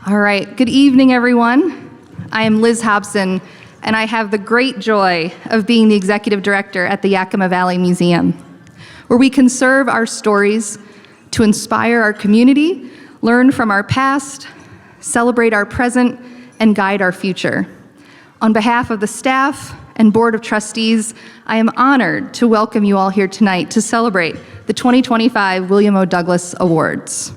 All right, good evening, everyone. I am Liz Hobson, and I have the great joy of being the executive director at the Yakima Valley Museum, where we conserve our stories to inspire our community, learn from our past, celebrate our present, and guide our future. On behalf of the staff and Board of Trustees, I am honored to welcome you all here tonight to celebrate the 2025 William O. Douglas Awards.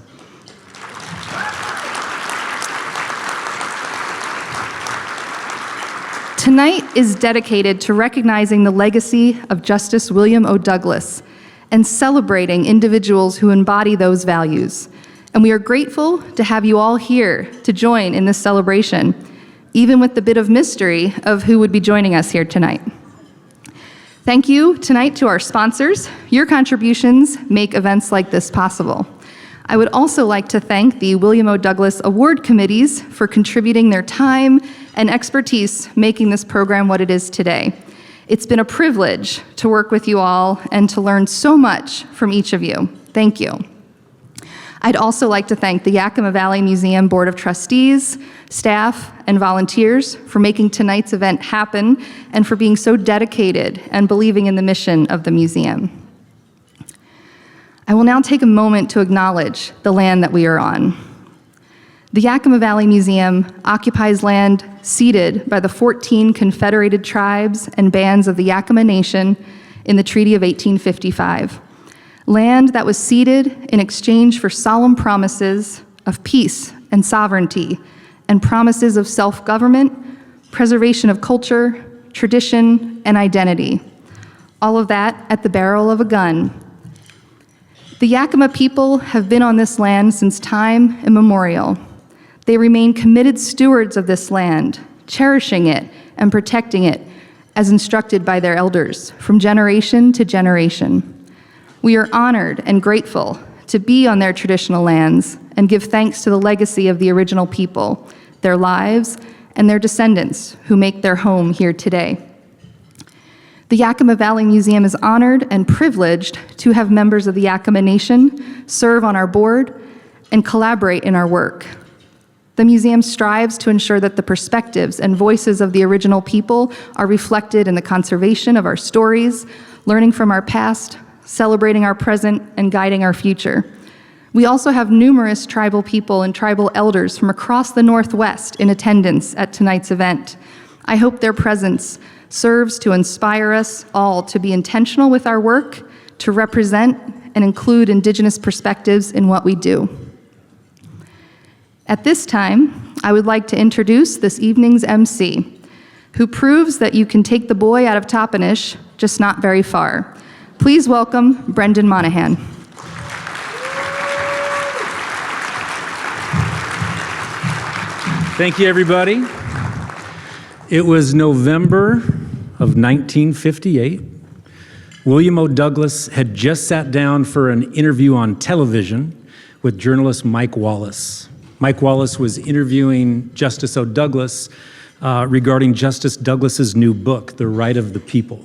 Tonight is dedicated to recognizing the legacy of Justice William O. Douglas and celebrating individuals who embody those values. And we are grateful to have you all here to join in this celebration, even with the bit of mystery of who would be joining us here tonight. Thank you tonight to our sponsors. Your contributions make events like this possible. I would also like to thank the William O. Douglas Award Committees for contributing their time and expertise making this program what it is today. It's been a privilege to work with you all and to learn so much from each of you. Thank you. I'd also like to thank the Yakima Valley Museum Board of Trustees, staff, and volunteers for making tonight's event happen and for being so dedicated and believing in the mission of the museum. I will now take a moment to acknowledge the land that we are on. The Yakima Valley Museum occupies land ceded by the 14 confederated tribes and bands of the Yakima Nation in the Treaty of 1855. Land that was ceded in exchange for solemn promises of peace and sovereignty and promises of self-government, preservation of culture, tradition, and identity. All of that at the barrel of a gun. The Yakima people have been on this land since time immemorial. They remain committed stewards of this land, cherishing it and protecting it as instructed by their elders from generation to generation. We are honored and grateful to be on their traditional lands and give thanks to the legacy of the original people, their lives, and their descendants who make their home here today. The Yakima Valley Museum is honored and privileged to have members of the Yakima Nation serve on our board and collaborate in our work. The museum strives to ensure that the perspectives and voices of the original people are reflected in the conservation of our stories, learning from our past, celebrating our present, and guiding our future. We also have numerous tribal people and tribal elders from across the Northwest in attendance at tonight's event. I hope their presence serves to inspire us all to be intentional with our work, to represent and include Indigenous perspectives in what we do. At this time, I would like to introduce this evening's MC, who proves that you can take the boy out of Toppenish, just not very far. Please welcome Brendan Monahan. Thank you, everybody. It was November of 1958. William O. Douglas had just sat down for an interview on television with journalist Mike Wallace. Mike Wallace was interviewing Justice O. Douglas regarding Justice Douglas's new book, The Right of the People.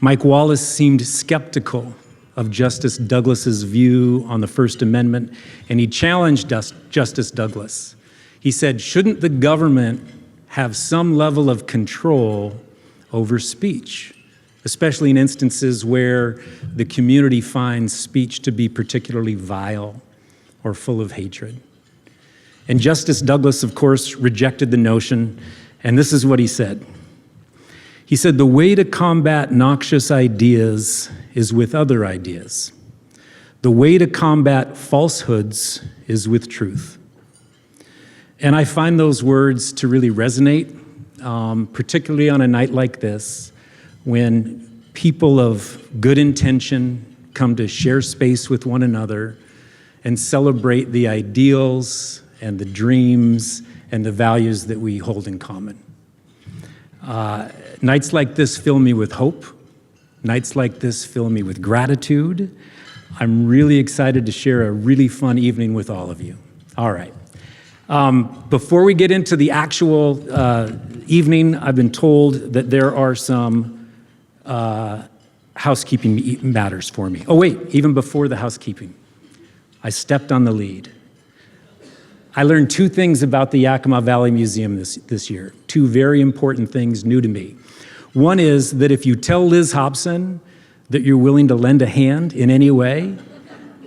Mike Wallace seemed skeptical of Justice Douglas's view on the First Amendment, and he challenged Justice Douglas. He said, shouldn't the government have some level of control over speech, especially in instances where the community finds speech to be particularly vile or full of hatred? And Justice Douglas, of course, rejected the notion, and this is what he said. He said, the way to combat noxious ideas is with other ideas. The way to combat falsehoods is with truth. And I find those words to really resonate, particularly on a night like this, when people of good intention come to share space with one another and celebrate the ideals and the dreams and the values that we hold in common. Nights like this fill me with hope. Nights like this fill me with gratitude. I'm really excited to share a really fun evening with all of you. All right. Before we get into the actual evening, I've been told that there are some housekeeping matters for me. Oh wait, even before the housekeeping, I stepped on the lead. I learned two things about the Yakima Valley Museum this year, two very important things new to me. One is that if you tell Liz Hobson that you're willing to lend a hand in any way,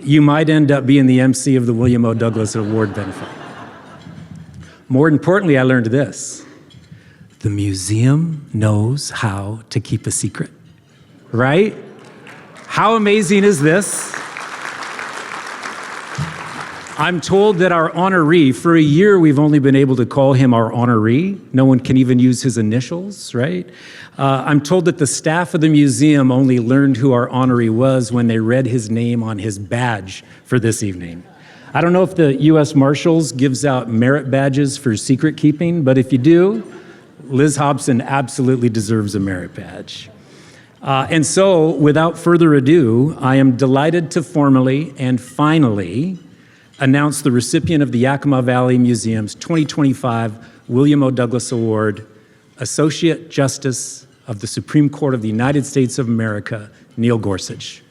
you might end up being the MC of the William O. Douglas Award benefit. More importantly, I learned this. The museum knows how to keep a secret, right? How amazing is this? I'm told that our honoree, for a year we've only been able to call him our honoree. No one can even use his initials, right? I'm told that the staff of the museum only learned who our honoree was when they read his name on his badge for this evening. I don't know if the U.S. Marshals gives out merit badges for secret keeping, but if you do, Liz Hobson absolutely deserves a merit badge. And so, without further ado, I am delighted to formally and finally announce the recipient of the Yakima Valley Museum's 2025 William O. Douglas Award, Associate Justice of the Supreme Court of the United States of America, Neil Gorsuch.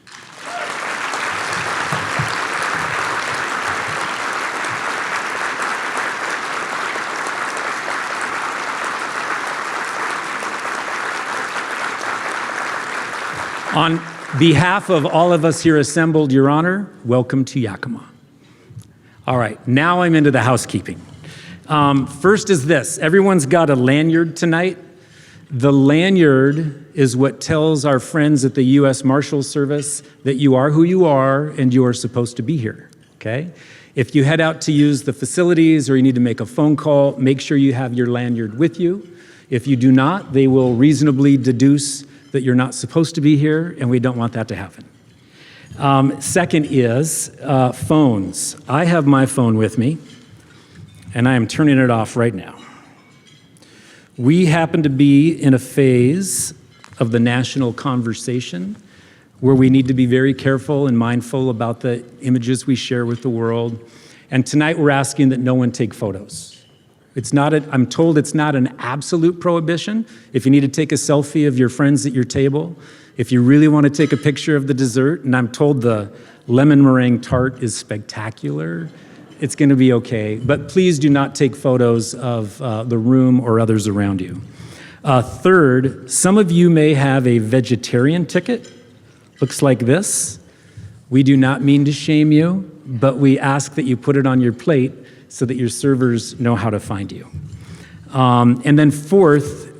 On behalf of all of us here assembled, Your Honor, welcome to Yakima. All right, now I'm into the housekeeping. First is this, everyone's got a lanyard tonight. The lanyard is what tells our friends at the U.S. Marshals Service that you are who you are and you are supposed to be here, okay? If you head out to use the facilities or you need to make a phone call, make sure you have your lanyard with you. If you do not, they will reasonably deduce that you're not supposed to be here, and we don't want that to happen. Second is phones. I have my phone with me, and I am turning it off right now. We happen to be in a phase of the national conversation where we need to be very careful and mindful about the images we share with the world. And tonight we're asking that no one take photos. I'm told it's not an absolute prohibition. If you need to take a selfie of your friends at your table, if you really want to take a picture of the dessert, and I'm told the lemon meringue tart is spectacular, it's going to be okay. But please do not take photos of the room or others around you. Third, some of you may have a vegetarian ticket. Looks like this. We do not mean to shame you, but we ask that you put it on your plate so that your servers know how to find you. And then fourth,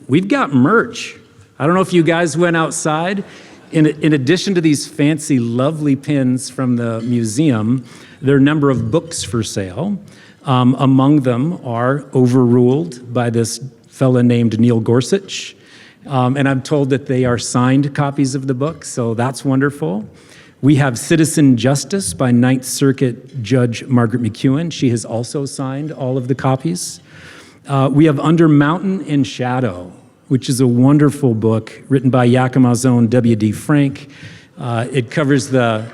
we've got merch. I don't know if you guys went outside. In addition to these fancy, lovely pins from the museum, there are a number of books for sale. Among them are Overruled by this fella named Neil Gorsuch. And I'm told that they are signed copies of the book, so that's wonderful. We have Citizen Justice by Ninth Circuit Judge Margaret McEwen. She has also signed all of the copies. We have Under Mountain and Shadow, which is a wonderful book written by Yakima's own W.D. Frank. It covers the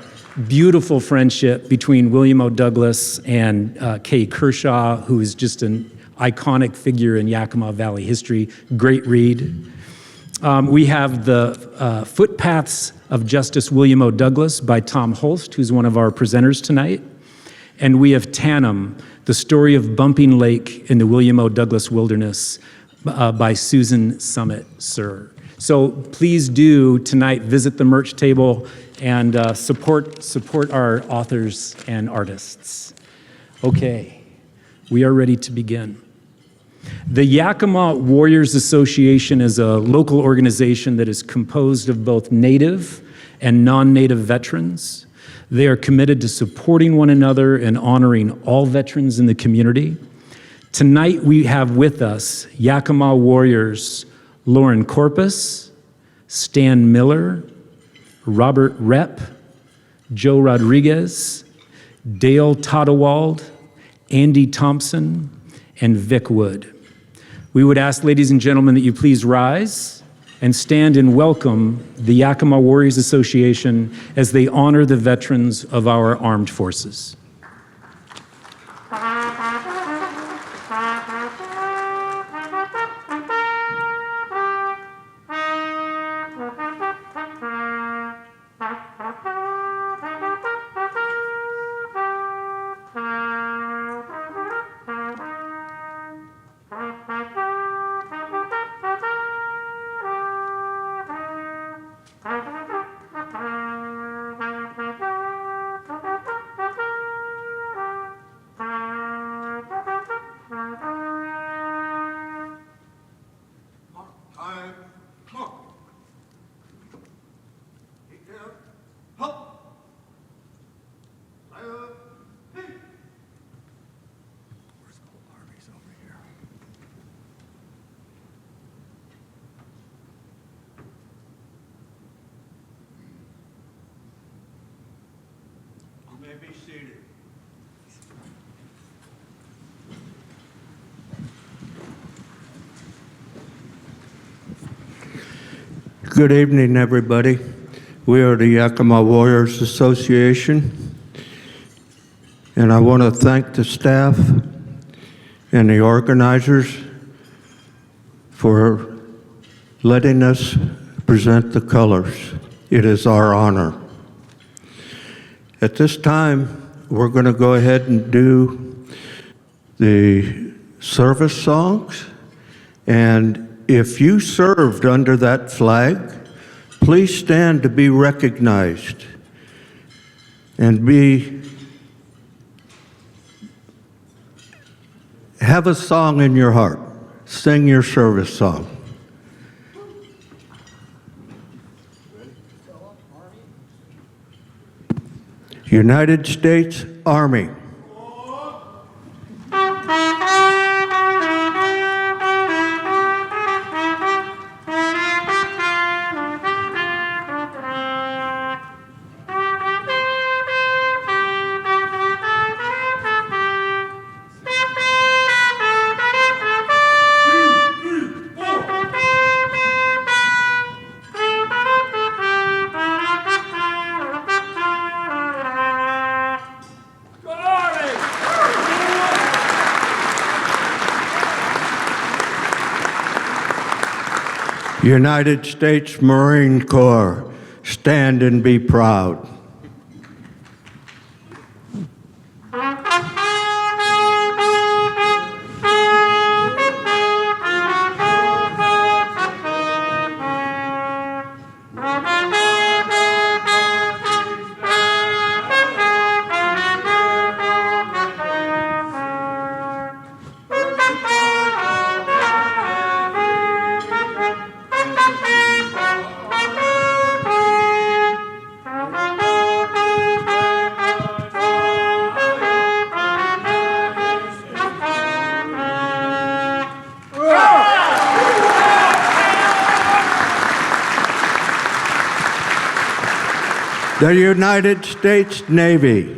beautiful friendship between William O. Douglas and Kay Kershaw, who is just an iconic figure in Yakima Valley history. Great read. We have the Footpaths of Justice William O. Douglas by Tom Holst, who's one of our presenters tonight. And we have Tannum, the story of Bumping Lake in the William O. Douglas Wilderness by Susan Summit Sir. So please do tonight visit the merch table and support our authors and artists. Okay, we are ready to begin. The Yakima Warriors Association is a local organization that is composed of both Native and non-Native veterans. They are committed to supporting one another and honoring all veterans in the community. Tonight we have with us Yakima Warriors Lauren Corpus, Stan Miller, Robert Repp, Joe Rodriguez, Dale Toddewald, Andy Thompson, and Vic Wood. We would ask, ladies and gentlemen, that you please rise and stand and welcome the Yakima Warriors Association as they honor the veterans of our armed forces. Good evening, everybody. We are the Yakima Warriors Association, and I want to thank the staff and the organizers for letting us present the colors. It is our honor. At this time, we're going to go ahead and do the service songs, and if you served under that flag, please stand to be recognized and have a song in your heart. Sing your service song. United States Army. United States Marine Corps, stand and be proud. The United States Navy.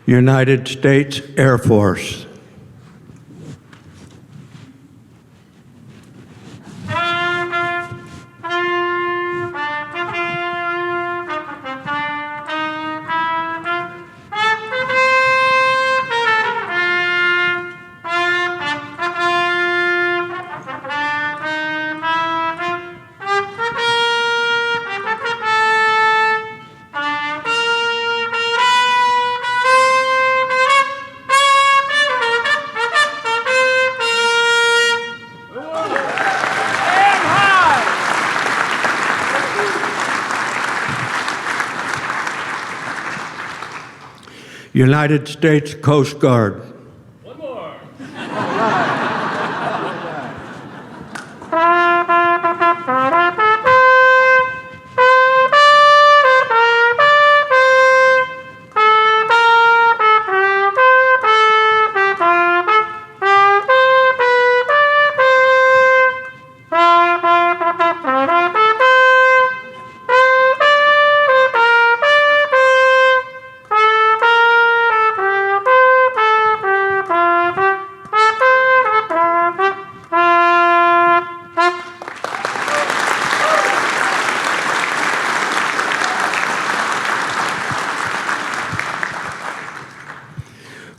United States Air Force. United States Coast Guard. One more.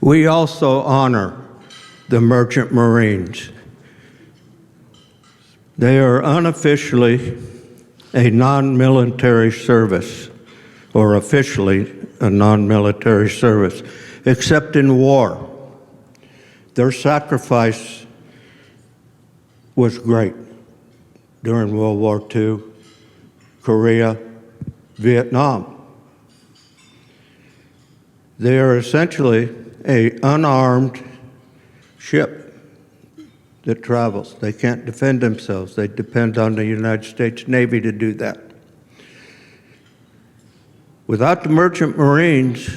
We also honor the Merchant Marines. They are unofficially a non-military service, or officially a non-military service, except in war. Their sacrifice was great during World War II Korea, Vietnam. They are essentially an unarmed ship that travels. They can't defend themselves. They depend on the United States Navy to do that. Without the merchant marines,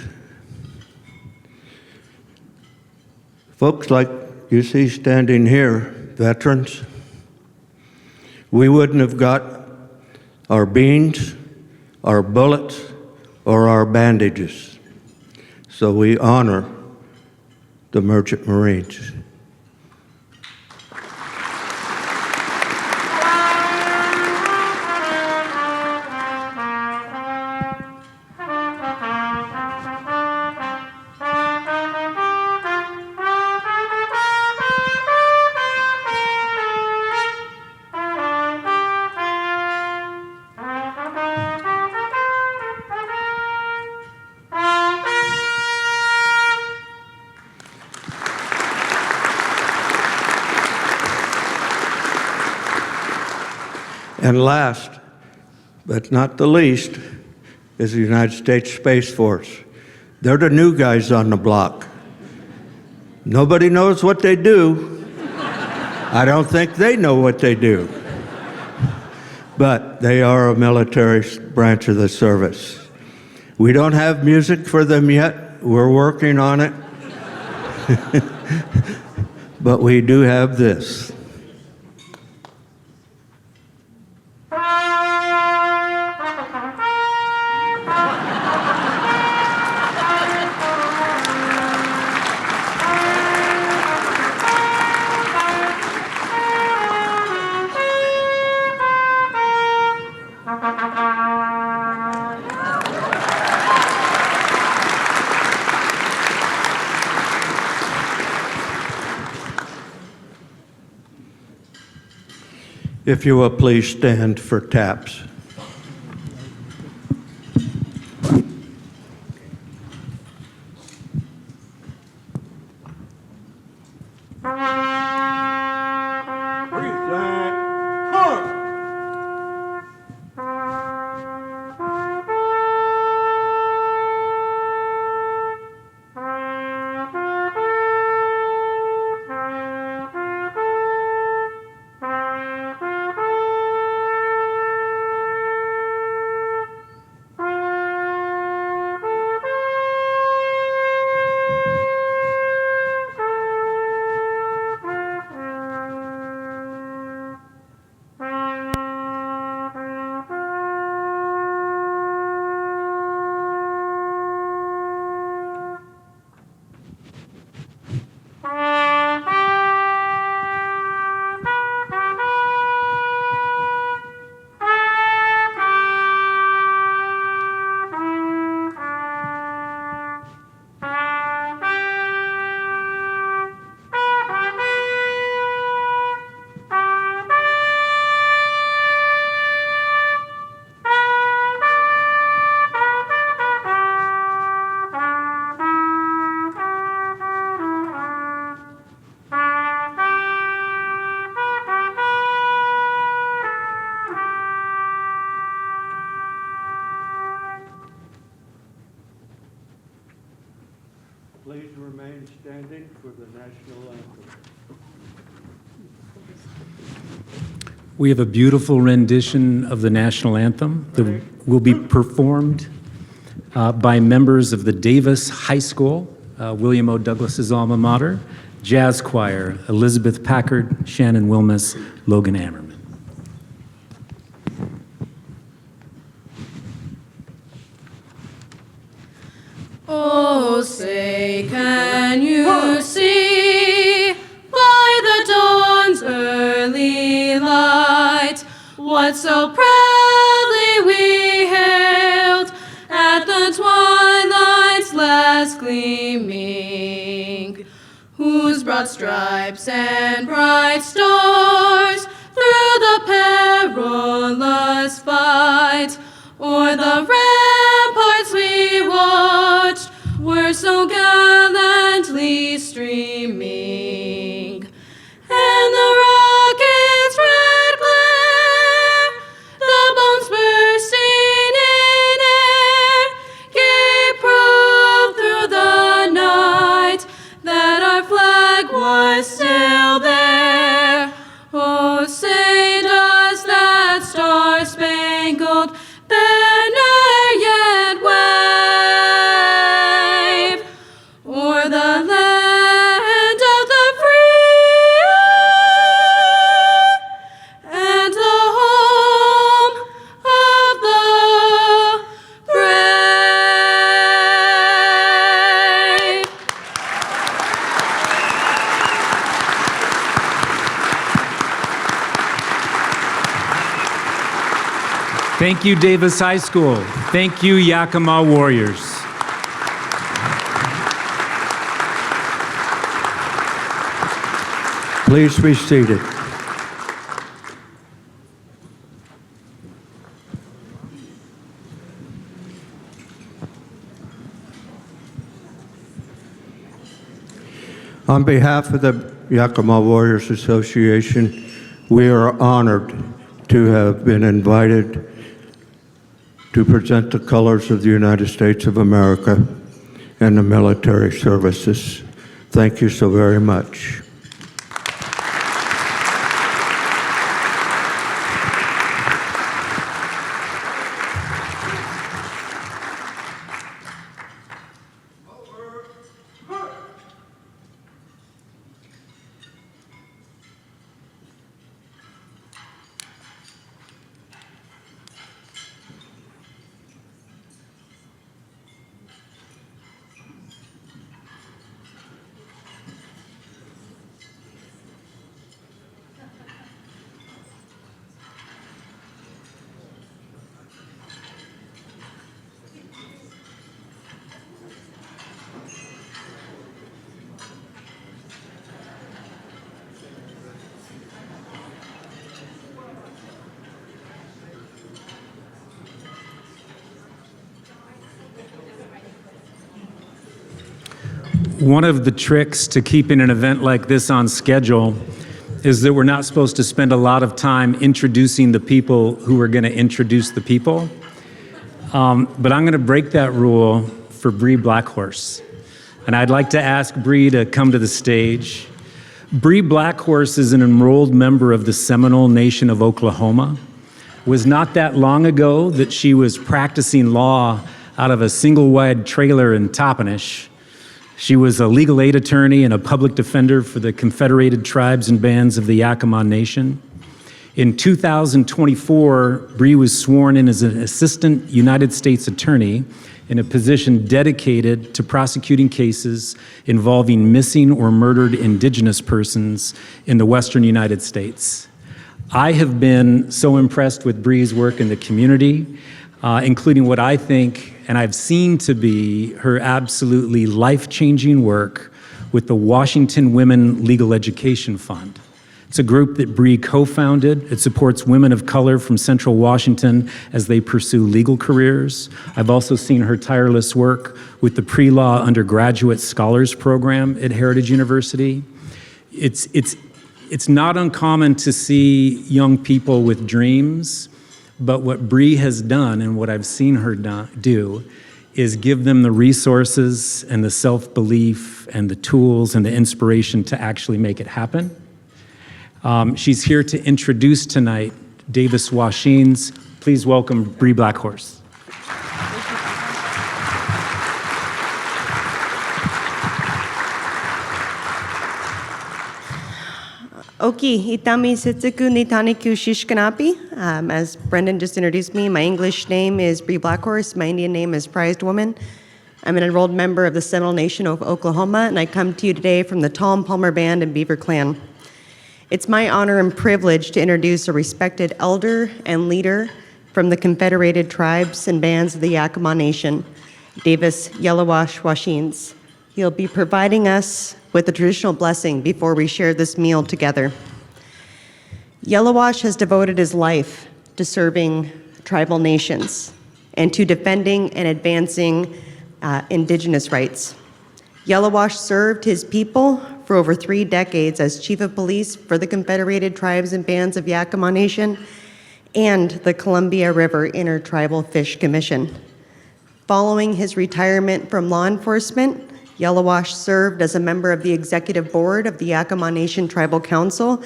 folks like you see standing here, veterans, we wouldn't have got our beans, our bullets, or our bandages. So we honor the merchant marines. And last, but not the least, is the United States Space Force. They're the new guys on the block. Nobody knows what they do. I don't think they know what they do. But they are a military branch of the service. We don't have music for them yet. We're working on it. But we do have this. If you will please stand for taps. Please remain standing for the national anthem. We have a beautiful rendition of the national anthem that will be performed by members of the Davis High School, William O. Douglas's alma mater, jazz choir, Elizabeth Packard, Shannon Wilmus, Logan Ammerman. Oh, say, can you see by the dawn's early light what so proudly we hailed at the twilight's last gleaming, whose broad stripes and bright stars through the perilous fight o'er the ramparts we watched were so gallantly streaming, and the rocket's red glare, the bombs burst is still there. Oh, say does that star-spangled banner yet wave o'er the land of the free and the home of the brave? Thank you, Davis High School. Thank you, Yakima Warriors. Please be seated. On behalf of the Yakima Warriors Association, we are honored to have been invited to present the colors of the United States of America and the military services. Thank you so very much. One of the tricks to keeping an event like this on schedule is that we're not supposed to spend a lot of time introducing the people who are going to introduce the people. But I'm going to break that rule for Bree Blackhorse. And I'd like to ask Bree to come to the stage. Bree Blackhorse is an enrolled member of the Seminole Nation of Oklahoma. It was not that long ago that she was practicing law out of a single-wide trailer in Toppenish. She was a legal aid attorney and a public defender for the Confederated Tribes and Bands of the Yakima Nation. In 2024, Bree was sworn in as an assistant United States attorney in a position dedicated to prosecuting cases involving missing or murdered Indigenous persons in the Western United States. I have been so impressed with Bree's work in the community, including what I think and I've seen to be her absolutely life-changing work with the Washington Women Legal Education Fund. It's a group that Bree co-founded. It supports women of color from Central Washington as they pursue legal careers. I've also seen her tireless work with the pre-law undergraduate scholars program at Heritage University. It's not uncommon to see young people with dreams, but what Bree has done and what I've seen her do is give them the resources and the self-belief and the tools and the inspiration to actually make it happen. She's here to introduce tonight Davis Washines. Please welcome Bree Blackhorse. Oki, itami setsuku ni taniku shishkanapi. As Brendan just introduced me, my English name is Bree Blackhorse. My Indian name is Prized Woman. I'm an enrolled member of the Seminole Nation of Oklahoma, and I come to you today from the Tom Palmer Band and Beaver Clan. It's my honor and privilege to introduce a respected elder and leader from the Confederated Tribes and Bands of the Yakima Nation, Davis Yellowash Washines. He'll be providing us with a traditional blessing before we share this meal together. Yellowash has devoted his life to serving tribal nations and to defending and advancing Indigenous rights. Yellowash served his people for over 3 decades as chief of police for the Confederated Tribes and Bands of Yakima Nation and the Columbia River Intertribal Fish Commission. Following his retirement from law enforcement, Yellowash served as a member of the executive board of the Yakima Nation Tribal Council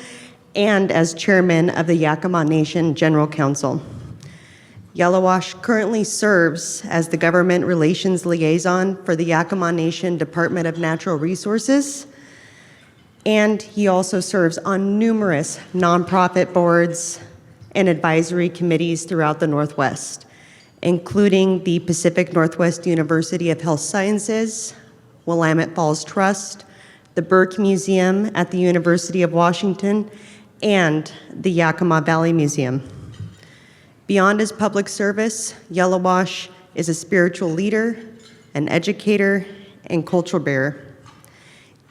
and as chairman of the Yakima Nation General Council. Yellowash currently serves as the government relations liaison for the Yakima Nation Department of Natural Resources, and he also serves on numerous nonprofit boards and advisory committees throughout the Northwest, including the Pacific Northwest University of Health Sciences, Willamette Falls Trust, the Burke Museum at the University of Washington, and the Yakima Valley Museum. Beyond his public service, Yellowash is a spiritual leader, an educator, and cultural bearer,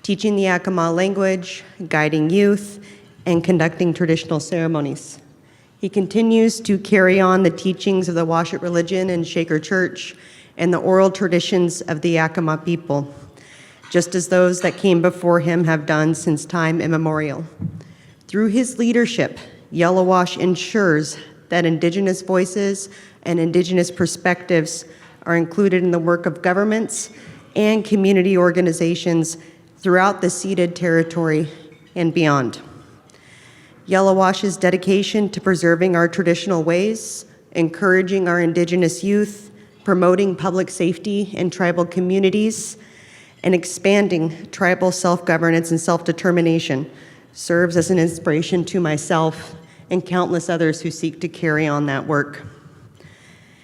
teaching the Yakima language, guiding youth, and conducting traditional ceremonies. He continues to carry on the teachings of the Washit religion and Shaker Church and the oral traditions of the Yakima people, just as those that came before him have done since time immemorial. Through his leadership, Yellowash ensures that Indigenous voices and Indigenous perspectives are included in the work of governments and community organizations throughout the ceded territory and beyond. Yellowash's dedication to preserving our traditional ways, encouraging our Indigenous youth, promoting public safety in tribal communities, and expanding tribal self-governance and self-determination serves as an inspiration to myself and countless others who seek to carry on that work.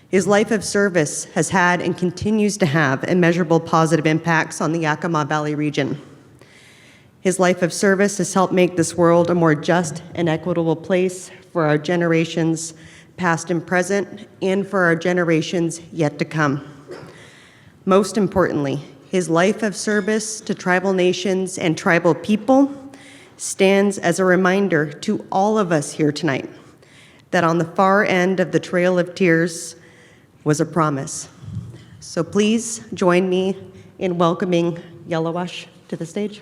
His life of service has had and continues to have immeasurable positive impacts on the Yakima Valley region. His life of service has helped make this world a more just and equitable place for our generations, past and present, and for our generations yet to come. Most importantly, his life of service to tribal nations and tribal people stands as a reminder to all of us here tonight that on the far end of the Trail of Tears was a promise. So please join me in welcoming Yellowash to the stage.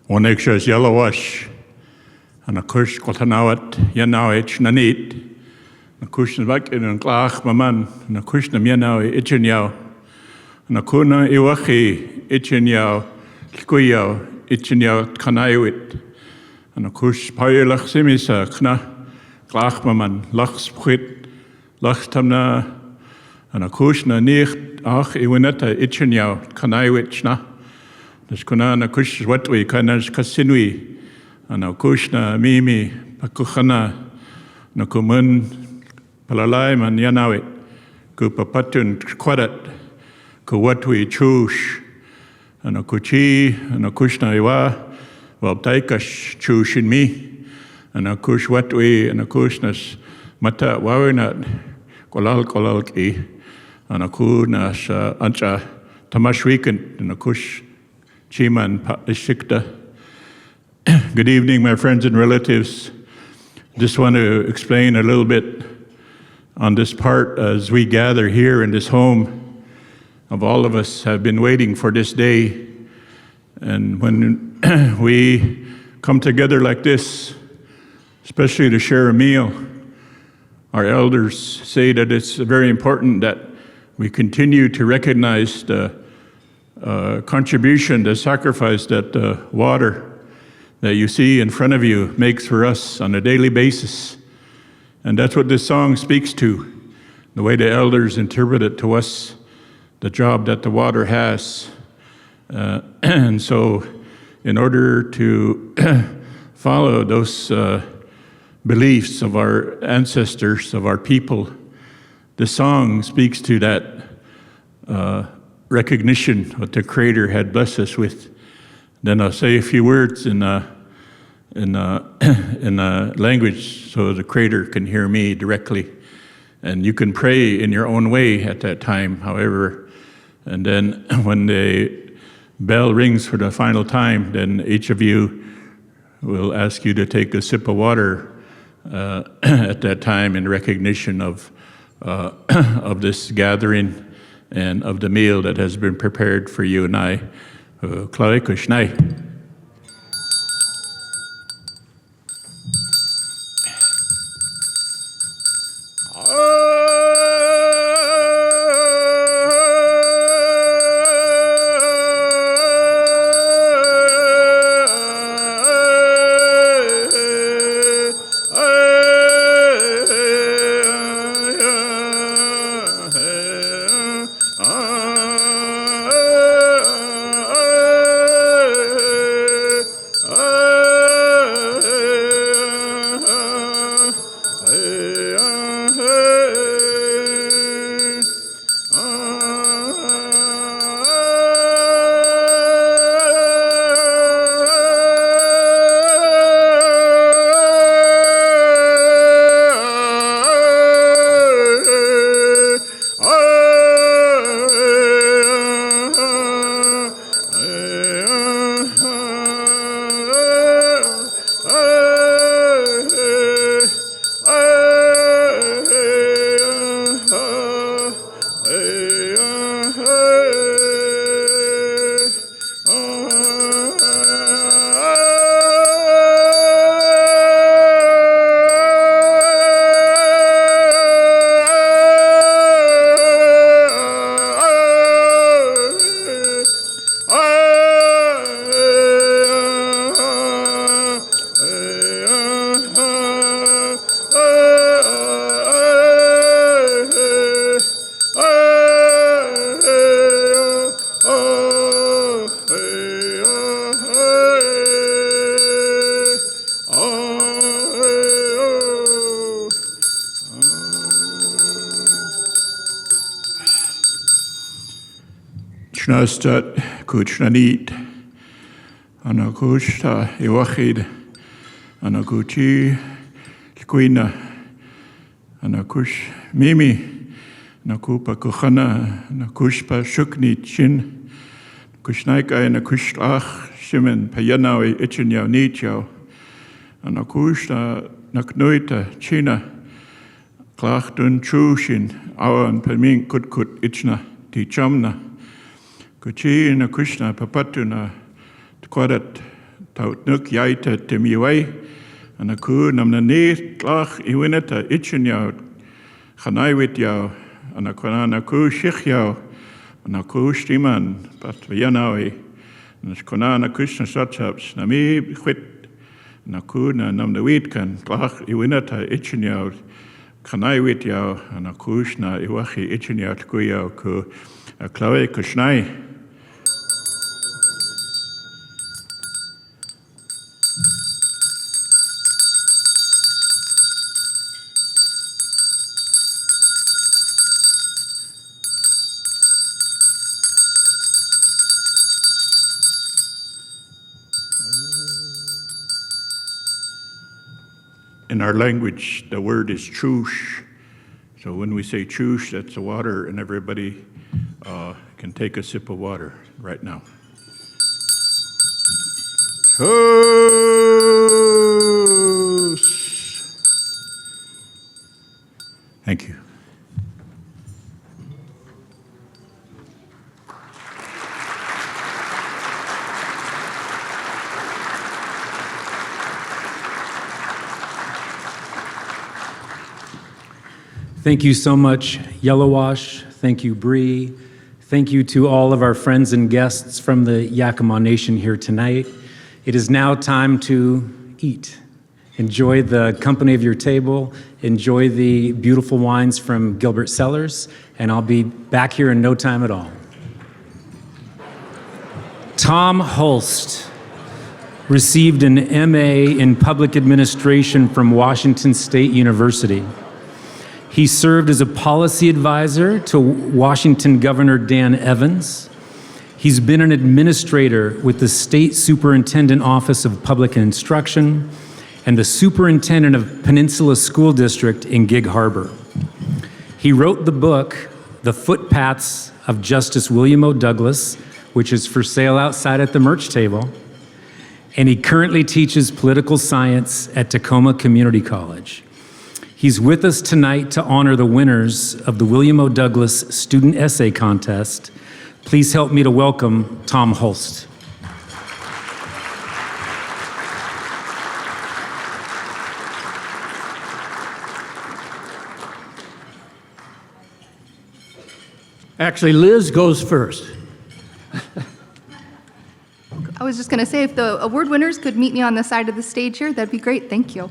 Onexas Yellowash, and a kush Kotanawat, Yanawich Nanit, a kush Nabakin and Glach Maman, and a kush Namianao Ichinyao, and a Kuna Iwachi Ichinyao, Skuyao, Ichinyao Kanaiwit, and a kush Payalach Simisa, Kna, Glach Maman, Lachs Pwit, Lachs Tamna, and a kush na nicht ach Iwineta Ichinyao, Kanaiwit Schna. Nes kuna na kush watwi kanas kasinwi ana kush na mimi pakukhana na kumun palalai man yanawit ku papatun kwadat ku watwi chush ana kuchi ana kush na iwa wabtaikash chushin mi ana kush watwi ana kush nas mata wawinat kolal ki ana ku nas ancha tamashwikan ana kush Chiman Ishikta. Good evening, my friends and relatives. Just want to explain a little bit on this part as we gather here in this home. Of all of us have been waiting for this day. And when we come together like this, especially to share a meal, our elders say that it's very important that we continue to recognize the contribution, the sacrifice that the water that you see in front of you makes for us on a daily basis. And that's what this song speaks to, the way the elders interpret it to us, the job that the water has. And so in order to follow those beliefs of our ancestors, of our people, the song speaks to that recognition what the Creator had blessed us with. Then I'll say a few words in language so the Creator can hear me directly. And you can pray in your own way at that time, however. And then when bell rings for the final time, then each of you will ask you to take a sip of water at that time in recognition of this gathering and of the meal that has been prepared for you and I. Chloe Kushnai. Shnastat kuchnanit anakushta iwachid anakuchi lkuina anakush mimi nakupa kuchana nakushpa shukni chin kushnaika nakushlach shimen payanawi ichinyao nityo anakushta naknoita china klach dun chushin awan paming kutkut ichna ti chamna Kuchi na kushna papatuna tquadat tautnuk yaita timiway anaku namna ne tlach iwinata ichinyao chanaiwit yao anakwana naku shikhyao anaku shtiman patvayanawi nashkona nakushna sachaps nami khwit naku na namna witkan tlach iwinata ichinyao chanaiwit yao anakushna iwachi ichinyao tkuyao ku Chloe Kushnai. In our language, the word is chush. So when we say chush, that's the water, and everybody can take a sip of water right now. Chush. Thank you. Thank you so much, Yellowwash. Thank you, Bree. Thank you to all of our friends and guests from the Yakima Nation here tonight. It is now time to eat. Enjoy the company of your table. Enjoy the beautiful wines from Gilbert Cellars, and I'll be back here in no time at all. Tom Hulst received an MA in Public Administration from Washington State University. He served as a policy advisor to Washington Governor Dan Evans. He's been an administrator with the State Superintendent Office of Public Instruction and the Superintendent of Peninsula School District in Gig Harbor. He wrote the book, The Footpaths of Justice William O. Douglas, which is for sale outside at the merch table. And he currently teaches political science at Tacoma Community College. He's with us tonight to honor the winners of the William O. Douglas Student Essay Contest. Please help me to welcome Tom Holst. Actually, Liz goes first. I was just going to say, if the award winners could meet me on the side of the stage here, that'd be great. Thank you.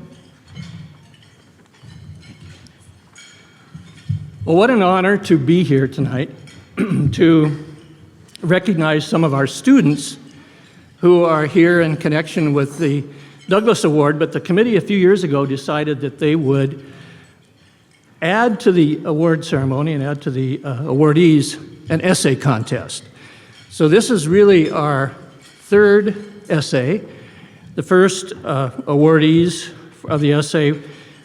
Well, what an honor to be here tonight to recognize some of our students who are here in connection with the Douglas Award, but the committee a few years ago decided that they would add to the award ceremony and add to the awardees an essay contest. So this is really our third essay. The first awardees of the essay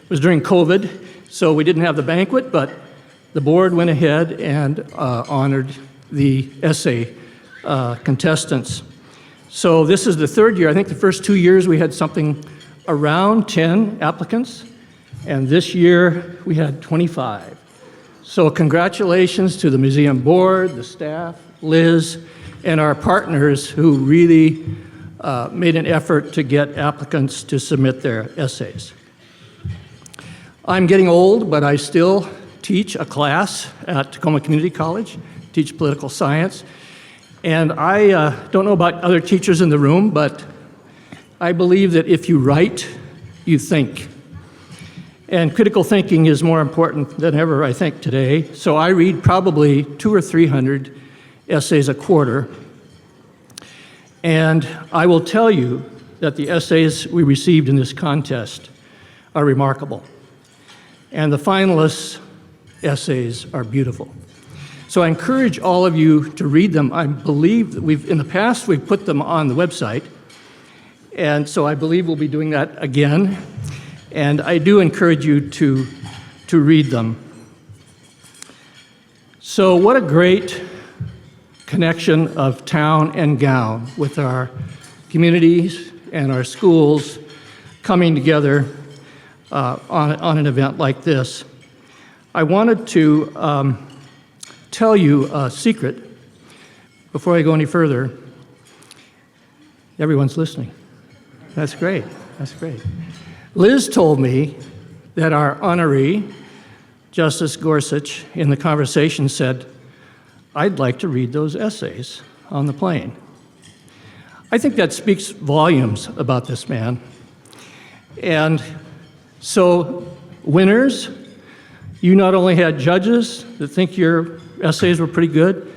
was during COVID, so we didn't have the banquet, but the board went ahead and honored the essay contestants. So this is the third year. I think the first 2 years we had something around 10 applicants, and this year we had 25. So congratulations to the museum board, the staff, Liz, and our partners who really made an effort to get applicants to submit their essays. I'm getting old, but I still teach a class at Tacoma Community College, teach political science. And I don't know about other teachers in the room, but I believe that if you write, you think. And critical thinking is more important than ever, I think, today. So I read probably 200 or 300 essays a quarter. And I will tell you that the essays we received in this contest are remarkable. And the finalists' essays are beautiful. So I encourage all of you to read them. I believe that in the past, we've put them on the website. And so I believe we'll be doing that again. And I do encourage you to read them. So what a great connection of town and gown with our communities and our schools coming together on an event like this. I wanted to tell you a secret before I go any further. Everyone's listening. That's great. That's great. Liz told me that our honoree, Justice Gorsuch, in the conversation said, "I'd like to read those essays on the plane." I think that speaks volumes about this man. And so, winners, you not only had judges that think your essays were pretty good,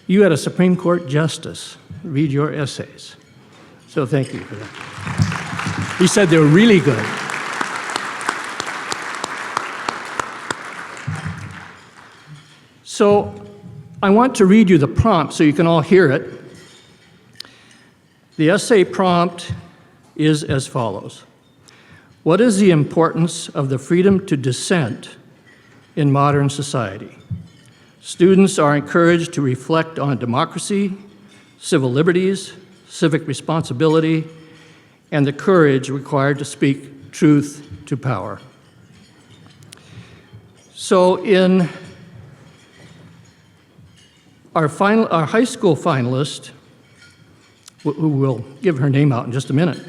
you had a Supreme Court justice read your essays. So thank you for that. He said they were really good. So I want to read you the prompt so you can all hear it. The essay prompt is as follows. What is the importance of the freedom to dissent in modern society? Students are encouraged to reflect on democracy, civil liberties, civic responsibility, and the courage required to speak truth to power. So in our high school finalist, who will give her name out in just a minute,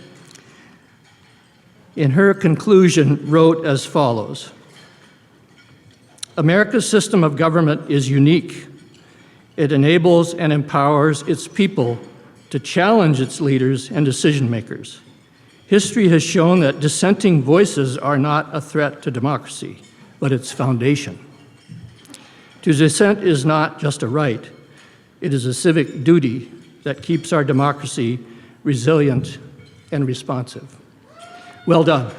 in her conclusion wrote as follows. America's system of government is unique. It enables and empowers its people to challenge its leaders and decision makers. History has shown that dissenting voices are not a threat to democracy, but its foundation. To dissent is not just a right, it is a civic duty that keeps our democracy resilient and responsive. Well done.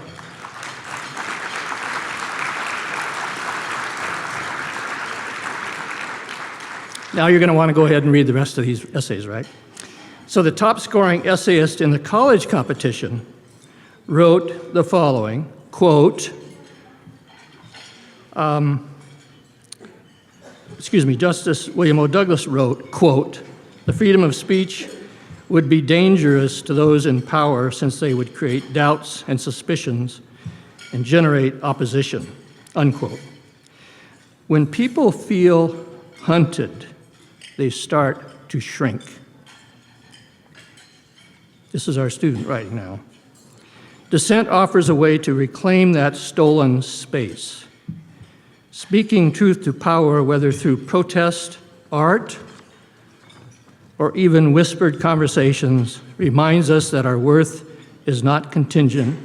Now you're going to want to go ahead and read the rest of these essays, right? So the top scoring essayist in the college competition wrote the following, quote, Justice William O. Douglas wrote, quote, The freedom of speech would be dangerous to those in power since they would create doubts and suspicions and generate opposition, unquote. When people feel hunted, they start to shrink. This is our student writing now. Dissent offers a way to reclaim that stolen space. Speaking truth to power, whether through protest, art, or even whispered conversations, reminds us that our worth is not contingent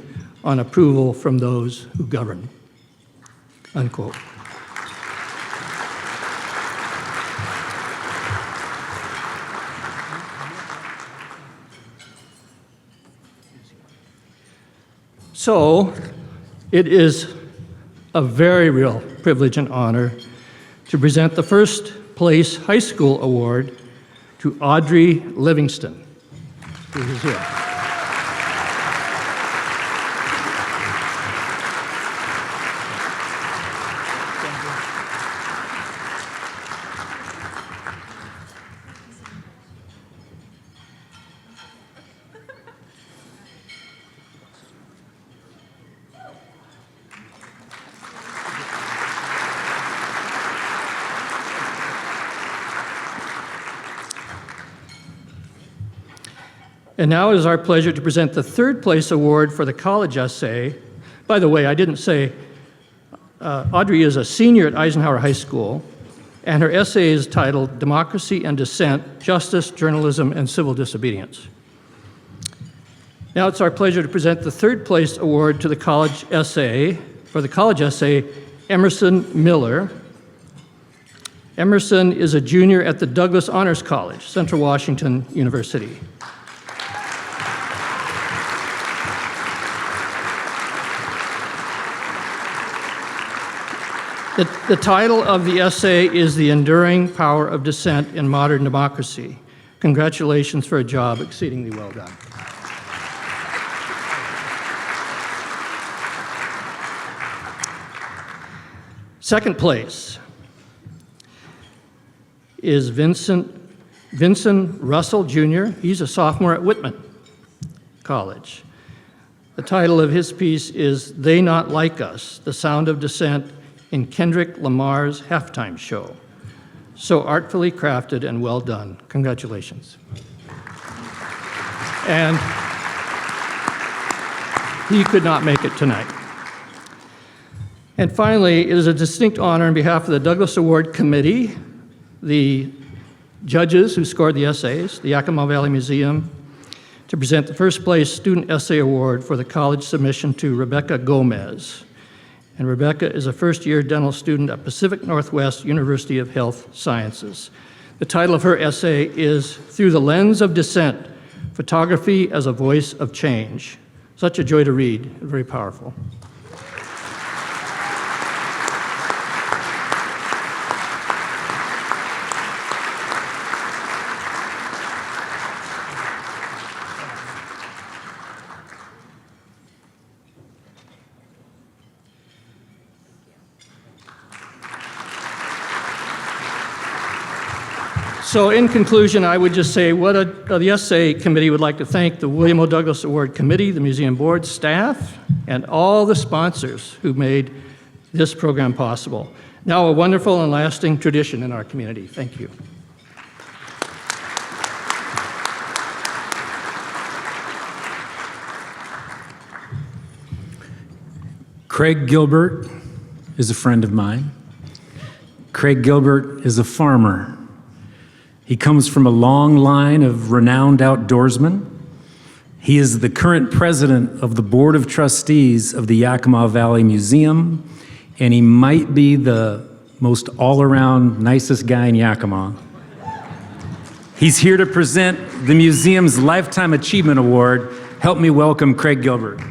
on approval from those who govern. Unquote. So, it is a very real privilege and honor to present the first place high school award to Audrey Livingston, who is here. And now it is our pleasure to present the third place award for the college essay. By the way, I didn't say, Audrey is a senior at Eisenhower High School, and her essay is titled Democracy and Dissent, Justice, Journalism, and Civil Disobedience. Now it's our pleasure to present the third place award to the college essay, for the college essay, Emerson Miller. Emerson is a junior at the Douglas Honors College, Central Washington University. The title of the essay is The Enduring Power of Dissent in Modern Democracy. Congratulations for a job exceedingly well done. Second place is Vincent Russell Jr. He's a sophomore at Whitman College. The title of his piece is They Not Like Us, The Sound of Dissent in Kendrick Lamar's Halftime Show. So artfully crafted and well done. Congratulations. And he could not make it tonight. And finally, it is a distinct honor on behalf of the Douglas Award Committee, the judges who scored the essays, the Yakima Valley Museum, to present the first place Student Essay Award for the college submission to Rebecca Gomez. And Rebecca is a first-year dental student at Pacific Northwest University of Health Sciences. The title of her essay is Through the Lens of Dissent, Photography as a Voice of Change. Such a joy to read, very powerful. So in conclusion, I would just say the essay committee would like to thank the William O. Douglas Award Committee, the museum board, staff, and all the sponsors who made this program possible. Now a wonderful and lasting tradition in our community. Thank you. Craig Gilbert is a friend of mine. Craig Gilbert is a farmer. He comes from a long line of renowned outdoorsmen. He is the current president of the Board of Trustees of the Yakima Valley Museum, and he might be the most all-around nicest guy in Yakima. He's here to present the museum's Lifetime Achievement Award. Help me welcome Craig Gilbert.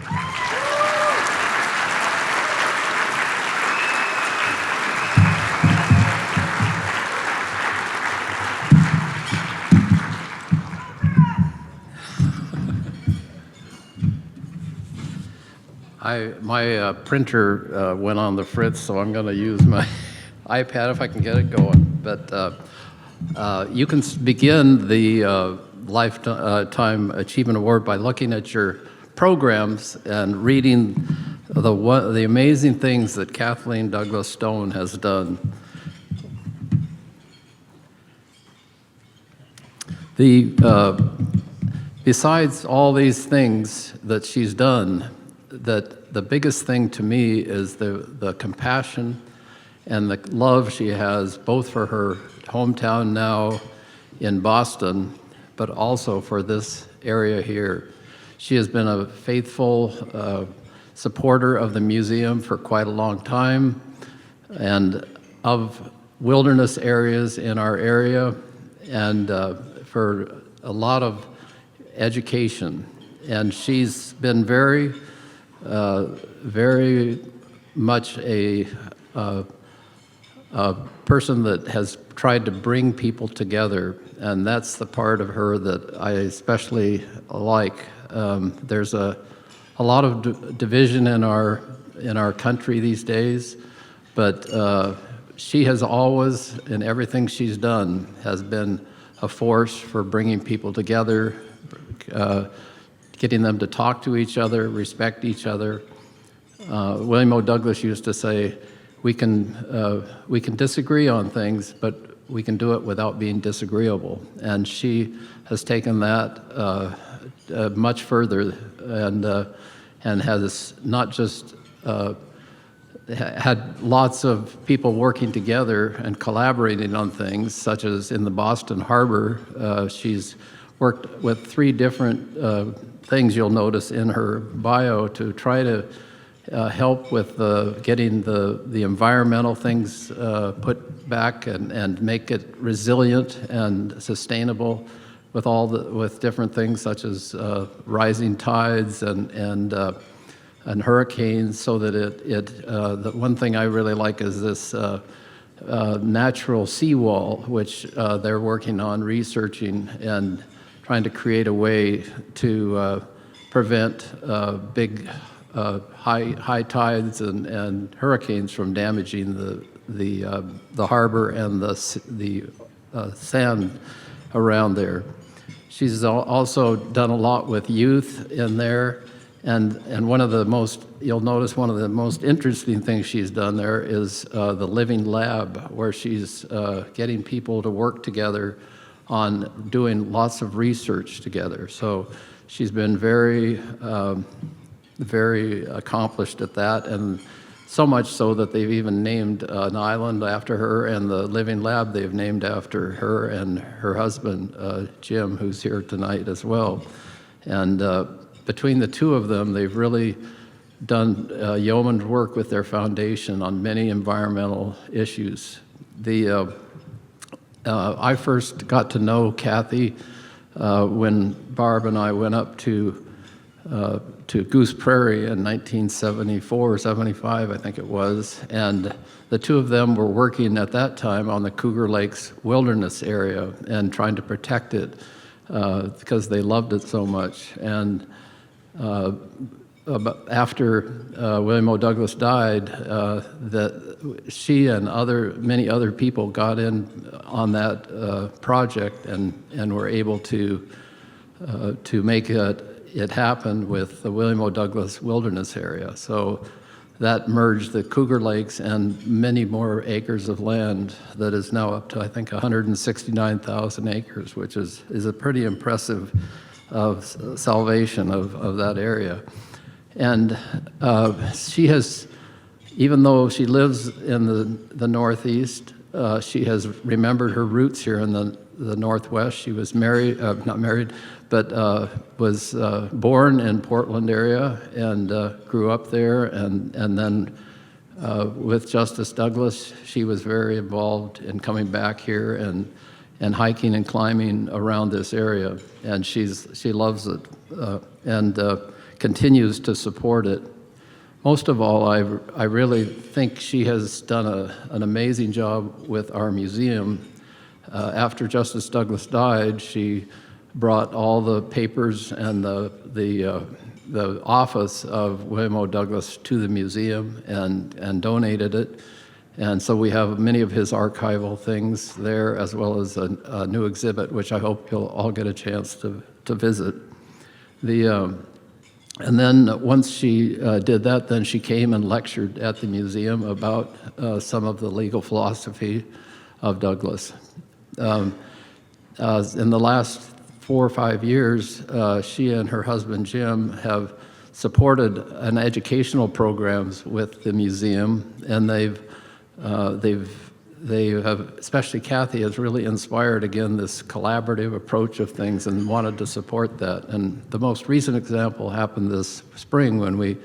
My printer went on the fritz, so I'm going to use my iPad if I can get it going. But You can begin the Lifetime Achievement Award by looking at your programs and reading the amazing things that Kathleen Douglas Stone has done. Besides all these things that she's done, that the biggest thing to me is the compassion and the love she has, both for her hometown now in Boston, but also for this area here. She has been a faithful supporter of the museum for quite a long time, and of wilderness areas in our area, and for a lot of education. And she's been very much a person that has tried to bring people together, and that's the part of her that I especially like. There's a lot of division in our country these days, but she has always, in everything she's done, has been a force for bringing people together, getting them to talk to each other, respect each other. William O. Douglas used to say, we can disagree on things, but we can do it without being disagreeable. And she has taken that much further, and has not just had lots of people working together and collaborating on things, such as in the Boston Harbor. She's worked with 3 different things you'll notice in her bio to try to help with getting the environmental things put back and make it resilient and sustainable with different things such as rising tides and hurricanes, so that the one thing I really like is this natural seawall, which they're working on researching and trying to create a way to prevent big high tides and hurricanes from damaging the harbor and the sand around there. She's also done a lot with youth in there, and you'll notice one of the most interesting things she's done there is the Living Lab, where she's getting people to work together on doing lots of research together. So she's been very accomplished at that, and so much so that they've even named an island after her, and the Living Lab they've named after her and her husband, Jim, who's here tonight as well. And between the two of them, they've really done yeoman's work with their foundation on many environmental issues. I first got to know Kathy when Barb and I went up to Goose Prairie in 1974 or 75, I think it was, and the two of them were working at that time on the Cougar Lakes wilderness area and trying to protect it because they loved it so much. And after William O. Douglas died, that she and many other people got in on that project and were able to make it happen with the William O. Douglas Wilderness Area. So that merged the Cougar Lakes and many more acres of land that is now up to, I think, 169,000 acres, which is a pretty impressive salvation of that area. And she has, even though she lives in the Northeast, she has remembered her roots here in the Northwest. She was not married, but was born in Portland area and grew up there. And then with Justice Douglas, she was very involved in coming back here and hiking and climbing around this area. And she loves it and continues to support it. Most of all, I really think she has done an amazing job with our museum. After Justice Douglas died, she brought all the papers and the office of William O. Douglas to the museum and donated it. And so we have many of his archival things there, as well as a new exhibit, which I hope you'll all get a chance to visit. And then once she did that, then she came and lectured at the museum about some of the legal philosophy of Douglas. In the last 4 or 5 years, she and her husband Jim have supported an educational programs with the museum, and they have, especially Kathy, has really inspired again this collaborative approach of things and wanted to support that. And the most recent example happened this spring when we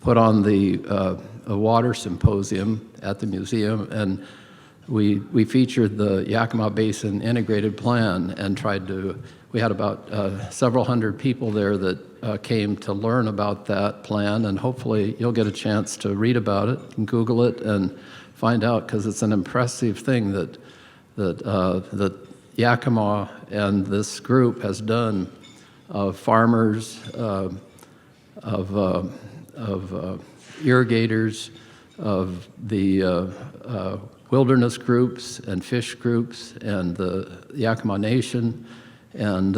put on a water symposium at the museum, and we featured the Yakima Basin Integrated Plan and we had about several hundred people there that came to learn about that plan, and hopefully you'll get a chance to read about it and Google it and find out, because it's an impressive thing that Yakima and this group has done of farmers, of irrigators, of the wilderness groups and fish groups and the Yakima Nation and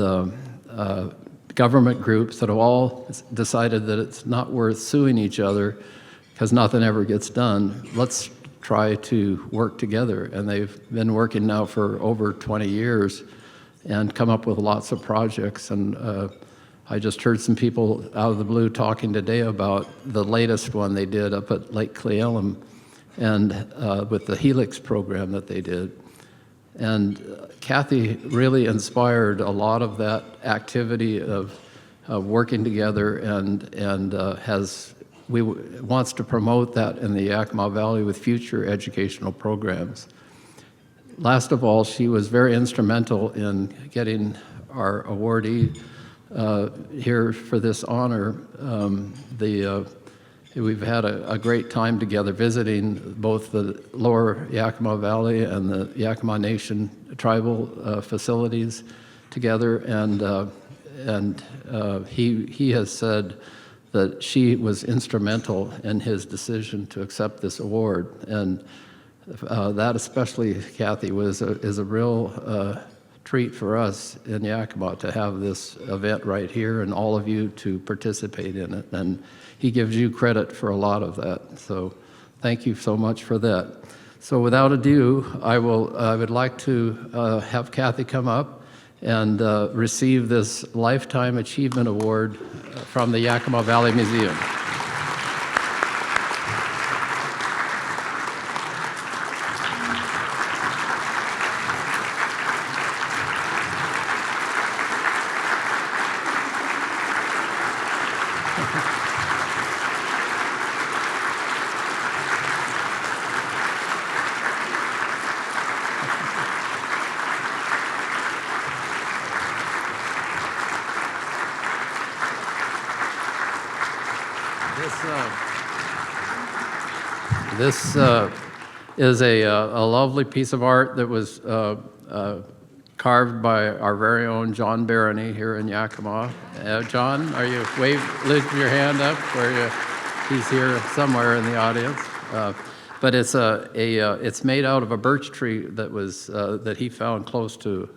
government groups that have all decided that it's not worth suing each other because nothing ever gets done. Let's try to work together. And they've been working now for over 20 years and come up with lots of projects. And I just heard some people out of the blue talking today about the latest one they did up at Lake Cle Elum, and with the Helix program that they did. And Kathy really inspired a lot of that activity of working together, and wants to promote that in the Yakima Valley with future educational programs. Last of all, she was very instrumental in getting our awardee here for this honor. We've had a great time together visiting both the lower Yakima Valley and the Yakima Nation tribal facilities together, and he has said that she was instrumental in his decision to accept this award. And that especially, Kathy, is a real treat for us in Yakima to have this event right here and all of you to participate in it. And he gives you credit for a lot of that. So thank you so much for that. So without ado, I would like to have Kathy come up and receive this Lifetime Achievement Award from the Yakima Valley Museum. This is a lovely piece of art that was carved by our very own John Barony here in Yakima. John, are you lift your hand up? He's here somewhere in the audience. But it's made out of a birch tree that he found close to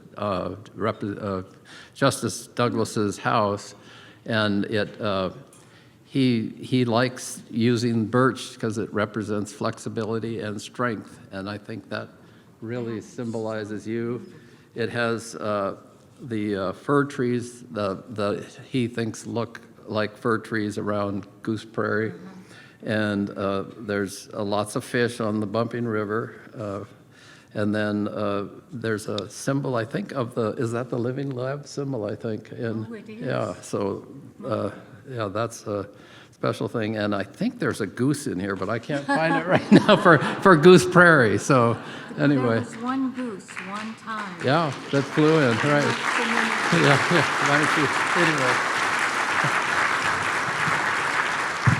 Justice Douglas's house, and He likes using birch because it represents flexibility and strength, and I think that really symbolizes you. It has the fir trees that he thinks look like fir trees around Goose Prairie, and there's lots of fish on the Bumping River, and then there's a symbol, I think, is that the Living Lab symbol, I think? And, it is. Yeah, so yeah, that's a special thing. And I think there's a goose in here, but I can't find it right now for Goose Prairie. So anyway. There was one goose, one time. Yeah, that flew in, right. Yeah, why don't you, anyway.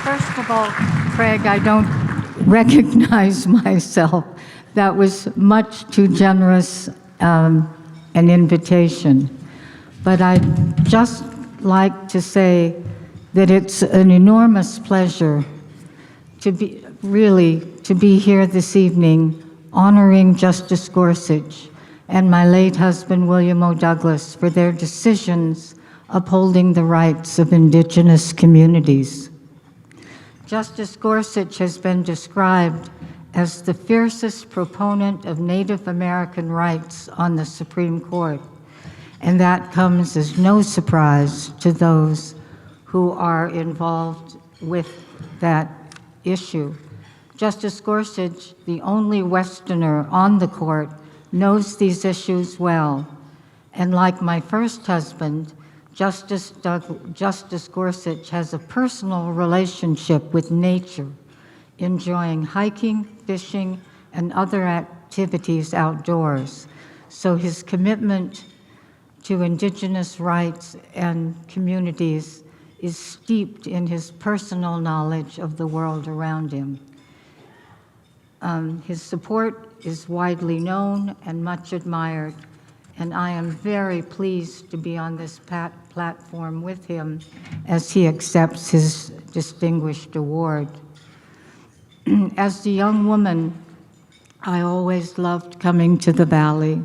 First of all, Craig, I don't recognize myself. That was much too generous an invitation. But I'd just like to say that it's an enormous pleasure to to be here this evening honoring Justice Gorsuch and my late husband, William O. Douglas, for their decisions upholding the rights of Indigenous communities. Justice Gorsuch has been described as the fiercest proponent of Native American rights on the Supreme Court, and that comes as no surprise to those who are involved with that issue. Justice Gorsuch, the only Westerner on the court, knows these issues well, and like my first husband, Justice Gorsuch has a personal relationship with nature, enjoying hiking, fishing, and other activities outdoors. So his commitment to Indigenous rights and communities is steeped in his personal knowledge of the world around him. His support is widely known and much admired, and I am very pleased to be on this platform with him as he accepts his distinguished award. As a young woman, I always loved coming to the Valley.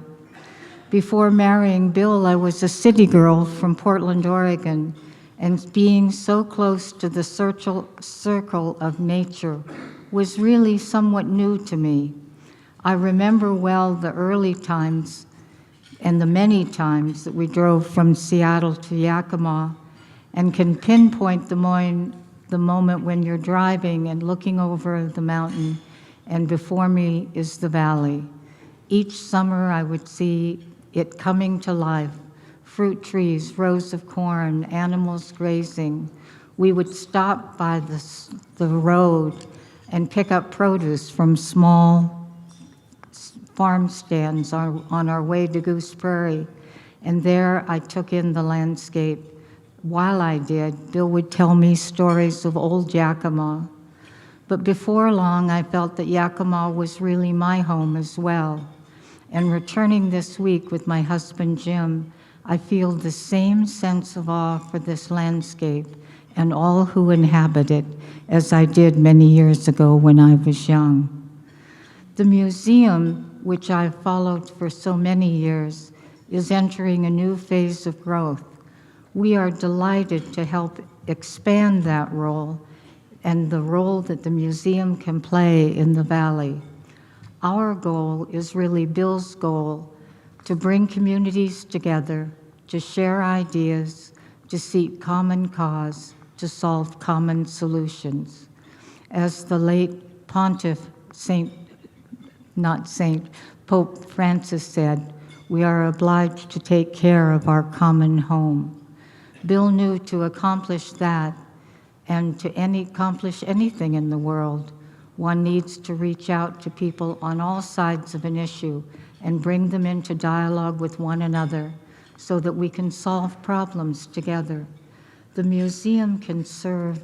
Before marrying Bill, I was a city girl from Portland, Oregon, and being so close to the circle of nature was really somewhat new to me. I remember well the early times and the many times that we drove from Seattle to Yakima, and can pinpoint the moment when you're driving and looking over the mountain, and before me is the valley. Each summer I would see it coming to life, fruit trees, rows of corn, animals grazing. We would stop by the road and pick up produce from small farm stands on our way to Goose Prairie. And there I took in the landscape. While I did, Bill would tell me stories of old Yakima. But before long, I felt that Yakima was really my home as well. And returning this week with my husband, Jim, I feel the same sense of awe for this landscape and all who inhabit it as I did many years ago when I was young. The museum, which I've followed for so many years, is entering a new phase of growth. We are delighted to help expand that role and the role that the museum can play in the Valley. Our goal is really Bill's goal, to bring communities together, to share ideas, to seek common cause, to solve common solutions. As the late Pontiff, Pope Francis said, we are obliged to take care of our common home. Bill knew to accomplish that, and to accomplish anything in the world, one needs to reach out to people on all sides of an issue and bring them into dialogue with one another so that we can solve problems together. The museum can serve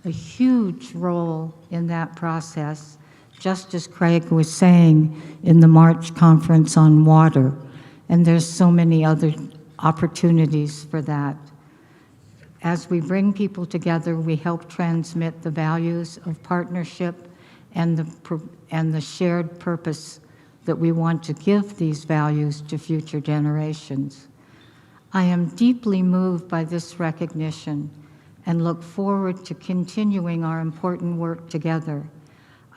a huge role in that process, just as Craig was saying in the March conference on water, and there's so many other opportunities for that. As we bring people together, we help transmit the values of partnership and the shared purpose that we want to give these values to future generations. I am deeply moved by this recognition and look forward to continuing our important work together.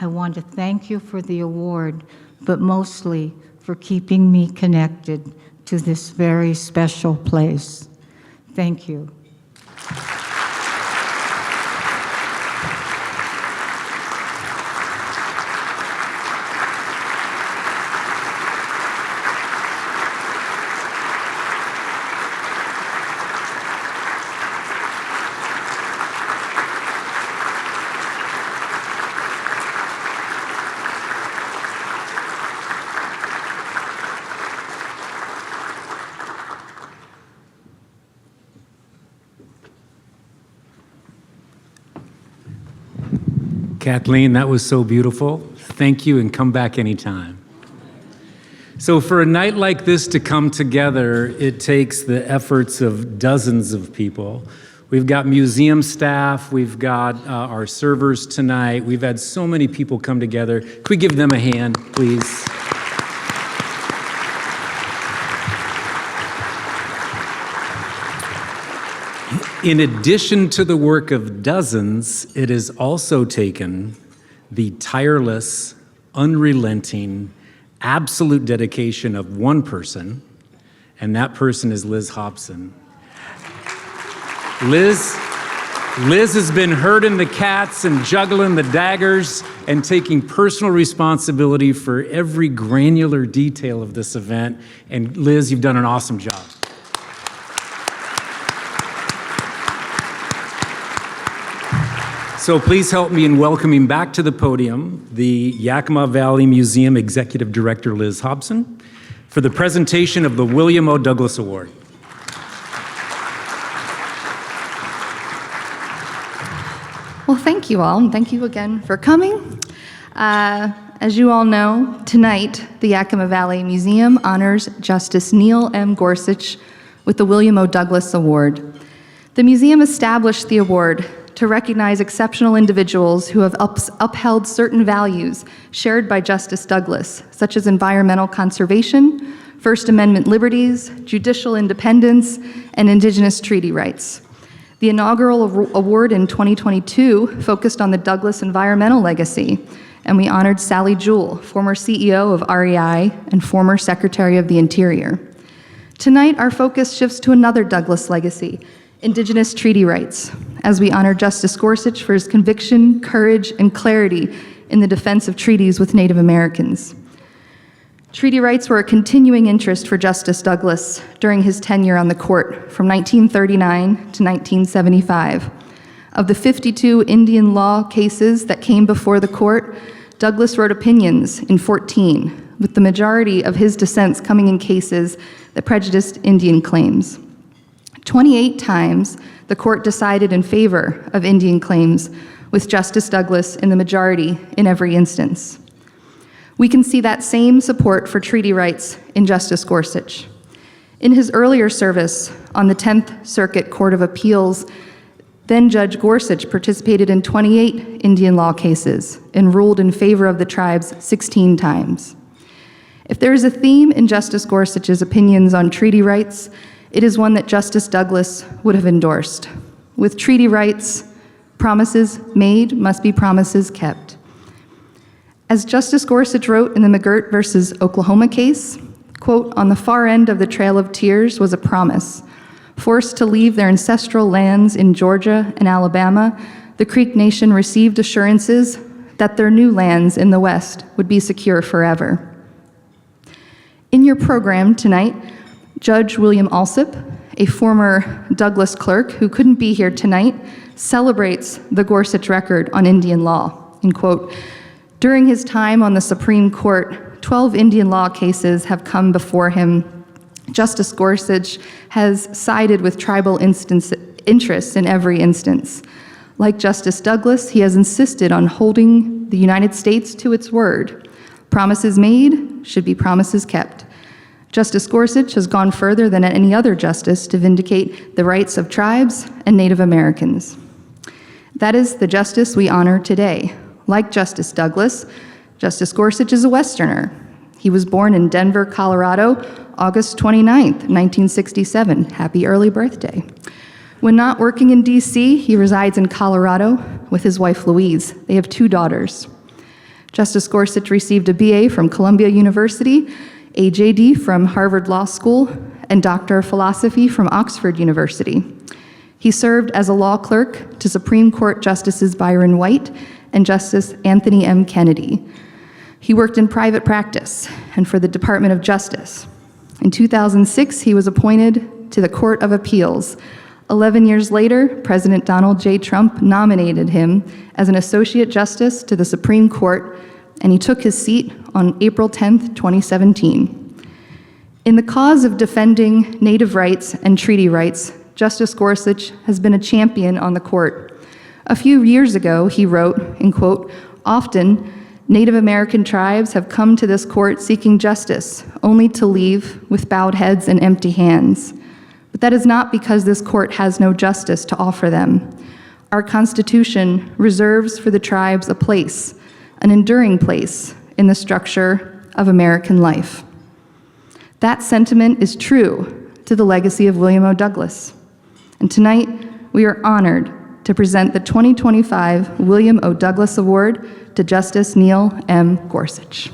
I want to thank you for the award, but mostly for keeping me connected to this very special place. Thank you. Kathleen, that was so beautiful. Thank you, and come back anytime. So for a night like this to come together, it takes the efforts of dozens of people. We've got museum staff, we've got our servers tonight. We've had so many people come together. Could we give them a hand, please? In addition to the work of dozens, it has also taken the tireless, unrelenting, absolute dedication of one person, and that person is Liz Hobson. Liz has been herding the cats and juggling the daggers and taking personal responsibility for every granular detail of this event. And Liz, you've done an awesome job. So please help me in welcoming back to the podium the Yakima Valley Museum Executive Director, Liz Hobson, for the presentation of the William O. Douglas Award. Well, thank you all, and thank you again for coming. As you all know, tonight, the Yakima Valley Museum honors Justice Neil M. Gorsuch with the William O. Douglas Award. The museum established the award to recognize exceptional individuals who have upheld certain values shared by Justice Douglas, such as environmental conservation, First Amendment liberties, judicial independence, and Indigenous treaty rights. The inaugural award in 2022 focused on the Douglas environmental legacy, and we honored Sally Jewell, former CEO of REI and former Secretary of the Interior. Tonight, our focus shifts to another Douglas legacy, Indigenous treaty rights, as we honor Justice Gorsuch for his conviction, courage, and clarity in the defense of treaties with Native Americans. Treaty rights were a continuing interest for Justice Douglas during his tenure on the court from 1939 to 1975. Of the 52 Indian law cases that came before the court, Douglas wrote opinions in 14, with the majority of his dissents coming in cases that prejudiced Indian claims. 28 times, the court decided in favor of Indian claims, with Justice Douglas in the majority in every instance. We can see that same support for treaty rights in Justice Gorsuch. In his earlier service on the 10th Circuit Court of Appeals, then Judge Gorsuch participated in 28 Indian law cases and ruled in favor of the tribes 16 times. If there is a theme in Justice Gorsuch's opinions on treaty rights, it is one that Justice Douglas would have endorsed. With treaty rights, promises made must be promises kept. As Justice Gorsuch wrote in the McGirt versus Oklahoma case, quote, "On the far end of the Trail of Tears was a promise. Forced to leave their ancestral lands in Georgia and Alabama, the Creek Nation received assurances that their new lands in the West would be secure forever." In your program tonight, Judge William Alsop, a former Douglas clerk who couldn't be here tonight, celebrates the Gorsuch record on Indian law, and quote, "During his time on the Supreme Court, 12 Indian law cases have come before him. Justice Gorsuch has sided with tribal interests in every instance. Like Justice Douglas, he has insisted on holding the United States to its word. Promises made should be promises kept. Justice Gorsuch has gone further than any other justice to vindicate the rights of tribes and Native Americans. That is the justice we honor today. Like Justice Douglas, Justice Gorsuch is a Westerner. He was born in Denver, Colorado, August 29th, 1967. Happy early birthday. When not working in DC, he resides in Colorado with his wife Louise. They have 2 daughters. Justice Gorsuch received a BA from Columbia University, a JD from Harvard Law School, and Doctor of Philosophy from Oxford University. He served as a law clerk to Supreme Court Justices Byron White and Justice Anthony M. Kennedy. He worked in private practice and for the Department of Justice. In 2006, he was appointed to the Court of Appeals. 11 years later, President Donald J. Trump nominated him as an Associate Justice to the Supreme Court, and he took his seat on April 10th, 2017. In the cause of defending Native rights and treaty rights, Justice Gorsuch has been a champion on the court. A few years ago, he wrote, in quote, "Often, Native American tribes have come to this court seeking justice, only to leave with bowed heads and empty hands. But that is not because this court has no justice to offer them. Our Constitution reserves for the tribes a place, an enduring place, in the structure of American life. That sentiment is true to the legacy of William O. Douglas. And tonight, we are honored to present the 2025 William O. Douglas Award to Justice Neil M. Gorsuch.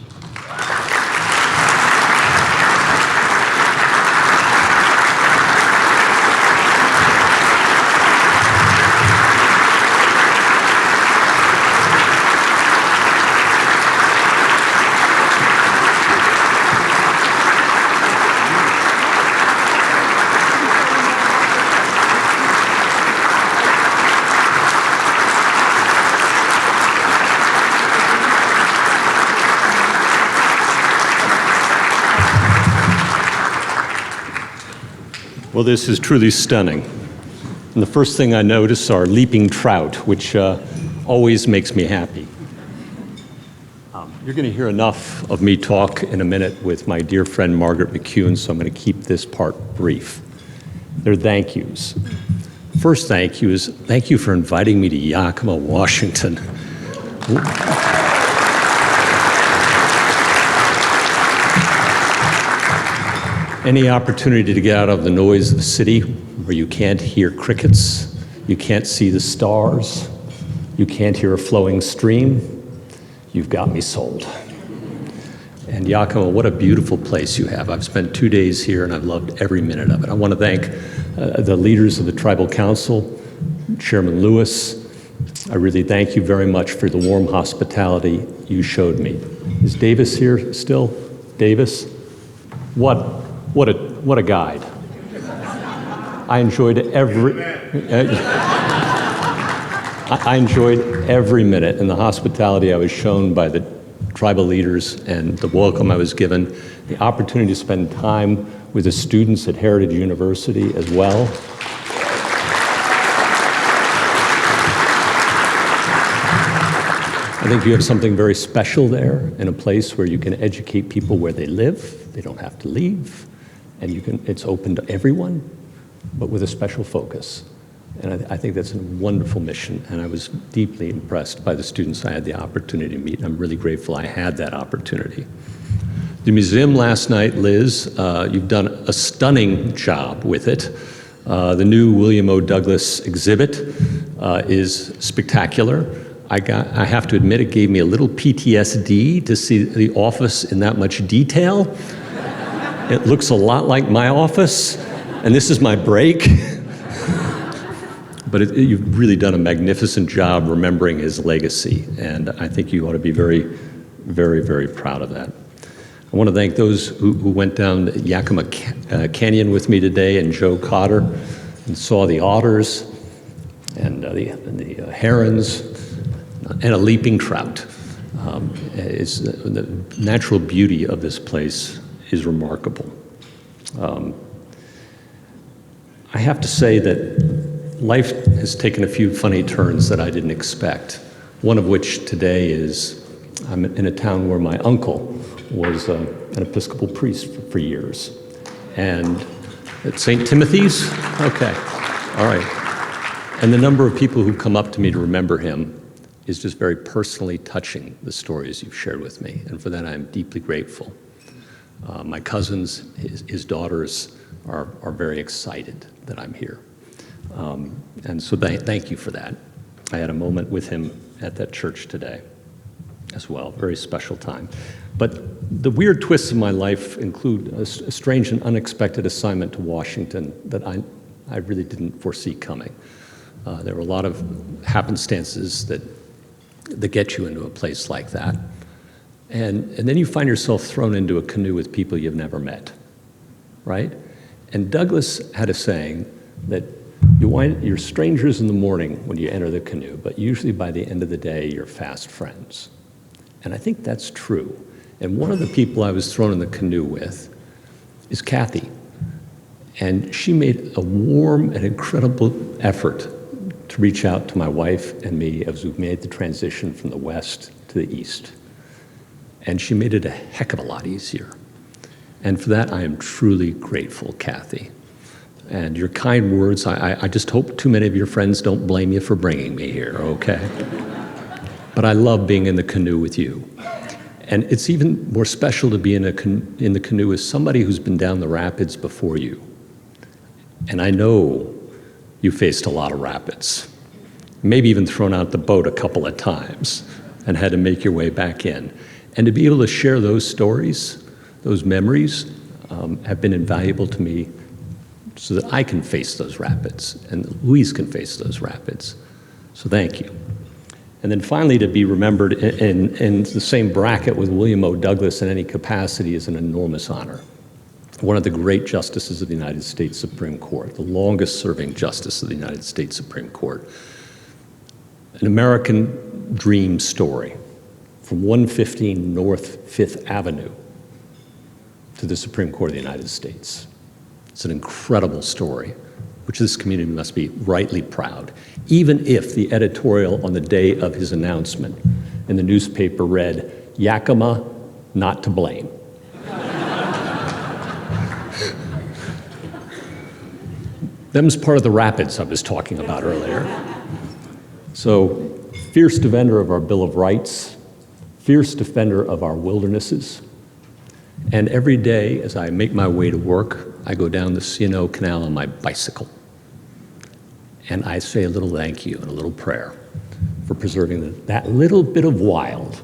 Well, this is truly stunning. And the first thing I notice are leaping trout, which always makes me happy. You're going to hear enough of me talk in a minute with my dear friend Margaret McCune, so I'm going to keep this part brief. They're thank yous. First thank you is thank you for inviting me to Yakima, Washington. Any opportunity to get out of the noise of the city where you can't hear crickets, you can't see the stars, you can't hear a flowing stream, you've got me sold. And Yakima, what a beautiful place you have. I've spent 2 days here and I've loved every minute of it. I want to thank the leaders of the Tribal Council, Chairman Lewis. I really thank you very much for the warm hospitality you showed me. Is Davis here still? Davis? What a guide. I enjoyed every minute, and the hospitality I was shown by the tribal leaders and the welcome I was given, the opportunity to spend time with the students at Heritage University as well. I think you have something very special there in a place where you can educate people where they live. They don't have to leave. And it's open to everyone, but with a special focus. And I think that's a wonderful mission. And I was deeply impressed by the students I had the opportunity to meet. And I'm really grateful I had that opportunity. The museum last night, Liz, you've done a stunning job with it. The new William O. Douglas exhibit is spectacular. I have to admit, it gave me a little PTSD to see the office in that much detail. It looks a lot like my office, and this is my break. But you've really done a magnificent job remembering his legacy, and I think you ought to be very, very, very proud of that. I want to thank those who went down Yakima Canyon with me today, and Joe Cotter, and saw the otters, and the herons, and a leaping trout. The natural beauty of this place is remarkable. I have to say that life has taken a few funny turns that I didn't expect. One of which today is I'm in a town where my uncle was an Episcopal priest for years. And at St. Timothy's? Okay, all right. And the number of people who come up to me to remember him is just very personally touching, the stories you've shared with me. And for that, I'm deeply grateful. My cousins, his daughters, are very excited that I'm here. And so thank you for that. I had a moment with him at that church today as well, very special time. But the weird twists of my life include a strange and unexpected assignment to Washington that I really didn't foresee coming. There were a lot of happenstances that get you into a place like that. And then you find yourself thrown into a canoe with people you've never met, right? And Douglas had a saying that you're strangers in the morning when you enter the canoe, but usually by the end of the day, you're fast friends. And I think that's true. And one of the people I was thrown in the canoe with is Kathy. And she made a warm and incredible effort to reach out to my wife and me as we made the transition from the West to the East. And she made it a heck of a lot easier. And for that, I am truly grateful, Kathy. And your kind words, I just hope too many of your friends don't blame you for bringing me here, okay? But I love being in the canoe with you. And it's even more special to be in the canoe with somebody who's been down the rapids before you. And I know you faced a lot of rapids, maybe even thrown out the boat a couple of times and had to make your way back in. And to be able to share those stories, those memories, have been invaluable to me so that I can face those rapids and Louise can face those rapids. So thank you. And then finally, to be remembered in the same bracket with William O. Douglas in any capacity is an enormous honor. One of the great justices of the United States Supreme Court, the longest serving justice of the United States Supreme Court. An American dream story from 115 North 5th Avenue to the Supreme Court of the United States. It's an incredible story, which this community must be rightly proud, even if the editorial on the day of his announcement in the newspaper read, "Yakima, not to blame." Them's part of the rapids I was talking about earlier. So, fierce defender of our Bill of Rights, fierce defender of our wildernesses, and every day as I make my way to work, I go down the C&O Canal on my bicycle. And I say a little thank you and a little prayer for preserving that little bit of wild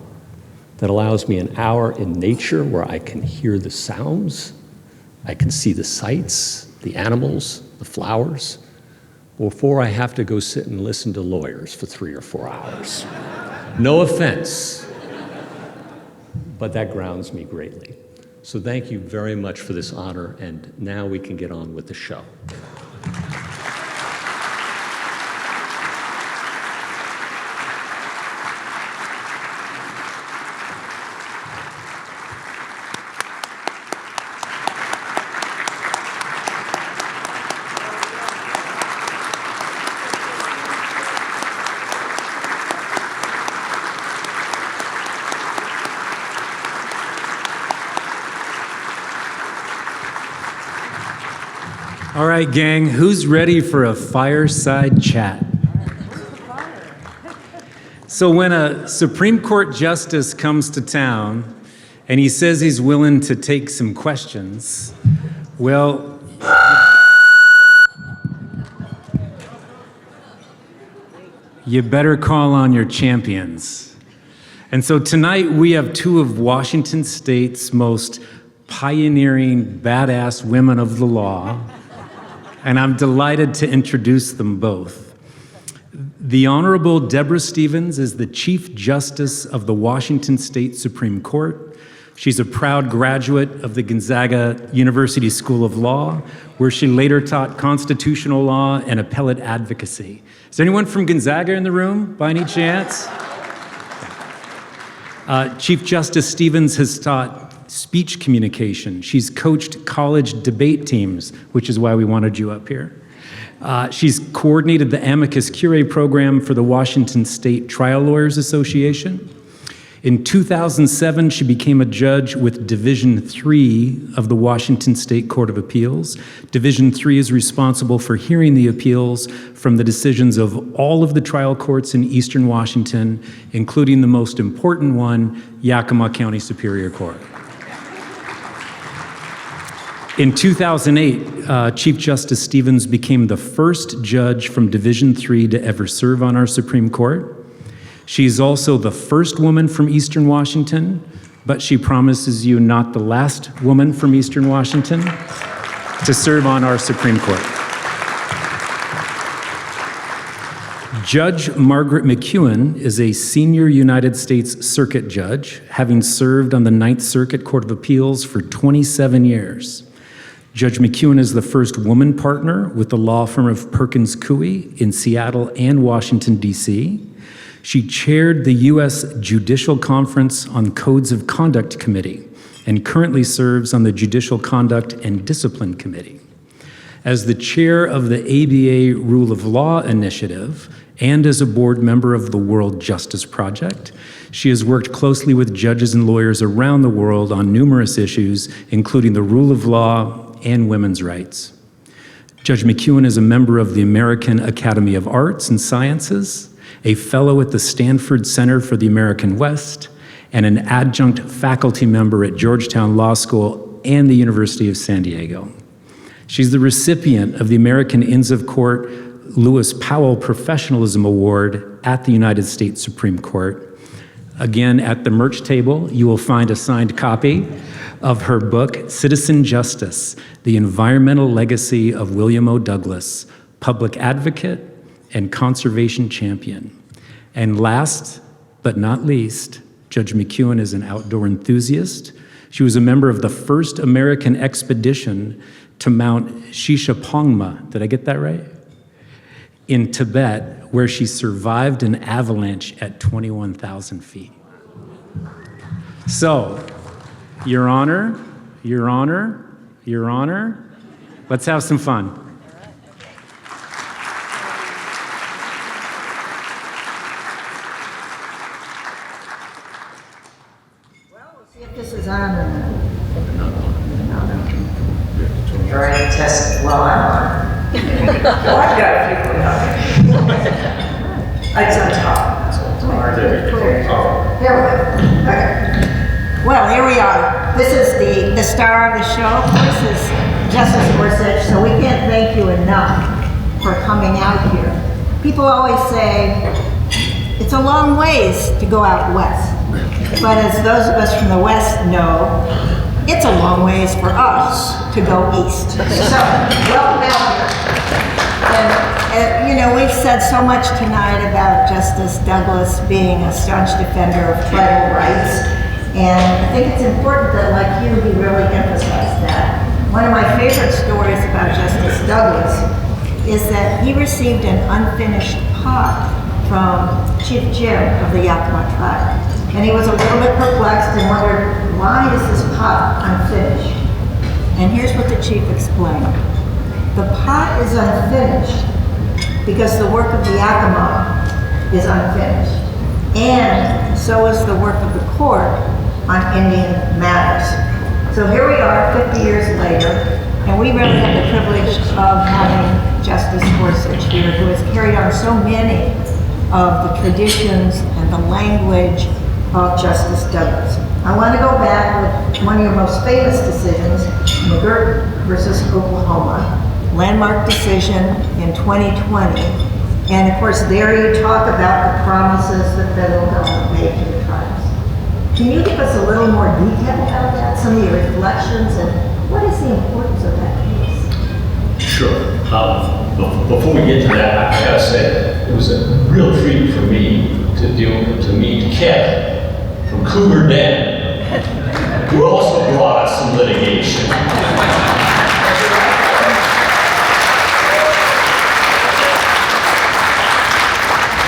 that allows me an hour in nature where I can hear the sounds, I can see the sights, the animals, the flowers, before I have to go sit and listen to lawyers for 3 or 4 hours. No offense, but that grounds me greatly. So thank you very much for this honor, and now we can get on with the show. All right, gang, who's ready for a fireside chat? So when a Supreme Court justice comes to town and he says he's willing to take some questions, well, you better call on your champions. And so tonight we have two of Washington State's most pioneering, badass women of the law, and I'm delighted to introduce them both. The Honorable Deborah Stevens is the Chief Justice of the Washington State Supreme Court. She's a proud graduate of the Gonzaga University School of Law, where she later taught constitutional law and appellate advocacy. Is there anyone from Gonzaga in the room, by any chance? Chief Justice Stevens has taught speech communication. She's coached college debate teams, which is why we wanted you up here. She's coordinated the Amicus Curiae program for the Washington State Trial Lawyers Association. In 2007, she became a judge with Division III of the Washington State Court of Appeals. Division III is responsible for hearing the appeals from the decisions of all of the trial courts in Eastern Washington, including the most important one, Yakima County Superior Court. In 2008, Chief Justice Stevens became the first judge from Division III to ever serve on our Supreme Court. She's also the first woman from Eastern Washington, but she promises you not the last woman from Eastern Washington to serve on our Supreme Court. Judge Margaret McEwen is a senior United States Circuit judge, having served on the Ninth Circuit Court of Appeals for 27 years. Judge McEwen is the first woman partner with the law firm of Perkins Coie in Seattle and Washington, D.C. She chaired the U.S. Judicial Conference on Codes of Conduct Committee and currently serves on the Judicial Conduct and Discipline Committee. As the chair of the ABA Rule of Law Initiative and as a board member of the World Justice Project, she has worked closely with judges and lawyers around the world on numerous issues, including the rule of law and women's rights. Judge McEwen is a member of the American Academy of Arts and Sciences, a fellow at the Stanford Center for the American West, and an adjunct faculty member at Georgetown Law School and the University of San Diego. She's the recipient of the American Inns of Court Lewis Powell Professionalism Award at the United States Supreme Court. Again, at the merch table, you will find a signed copy of her book, Citizen Justice, The Environmental Legacy of William O. Douglas, Public Advocate and Conservation Champion. And last but not least, Judge McEwen is an outdoor enthusiast. She was a member of the first American expedition to Mount Shishapangma, did I get that right? In Tibet, where she survived an avalanche at 21,000 feet. So, Your Honor, Your Honor, Your Honor, let's have some fun. Well, we'll see if this is on or not. Trying to test it while I'm on. Well, I've got a few for you. It's on top. Here we go. Okay. Well, here we are. This is the star of the show. This is Justice Gorsuch, so we can't thank you enough for coming out here. People always say, it's a long ways to go out west. But as those of us from the west know, it's a long ways for us to go east. So, welcome out here. And, you know, we've said so much tonight about Justice Douglas being a staunch defender of tribal rights. And I think it's important that, like you, he really emphasized that. One of my favorite stories about Justice Douglas is that he received an unfinished pot from Chief Jim of the Yakama tribe. And he was a little bit perplexed and wondered, why is this pot unfinished? And here's what the chief explained. The pot is unfinished because the work of the Yakama is unfinished. And so is the work of the court on Indian matters. So here we are 50 years later, and we really have the privilege of having Justice Gorsuch here, who has carried on so many of the traditions and the language of Justice Douglas. I want to go back with one of your most famous decisions, McGirt versus Oklahoma, landmark decision in 2020. And of course, there you talk about the promises the federal government made to the tribes. Can you give us a little more detail about that, some of your reflections, and what is the importance of that case? Sure. Before we get to that, I gotta say, it was a real treat for me to meet Kev from Cougar Den, who also brought us some litigation.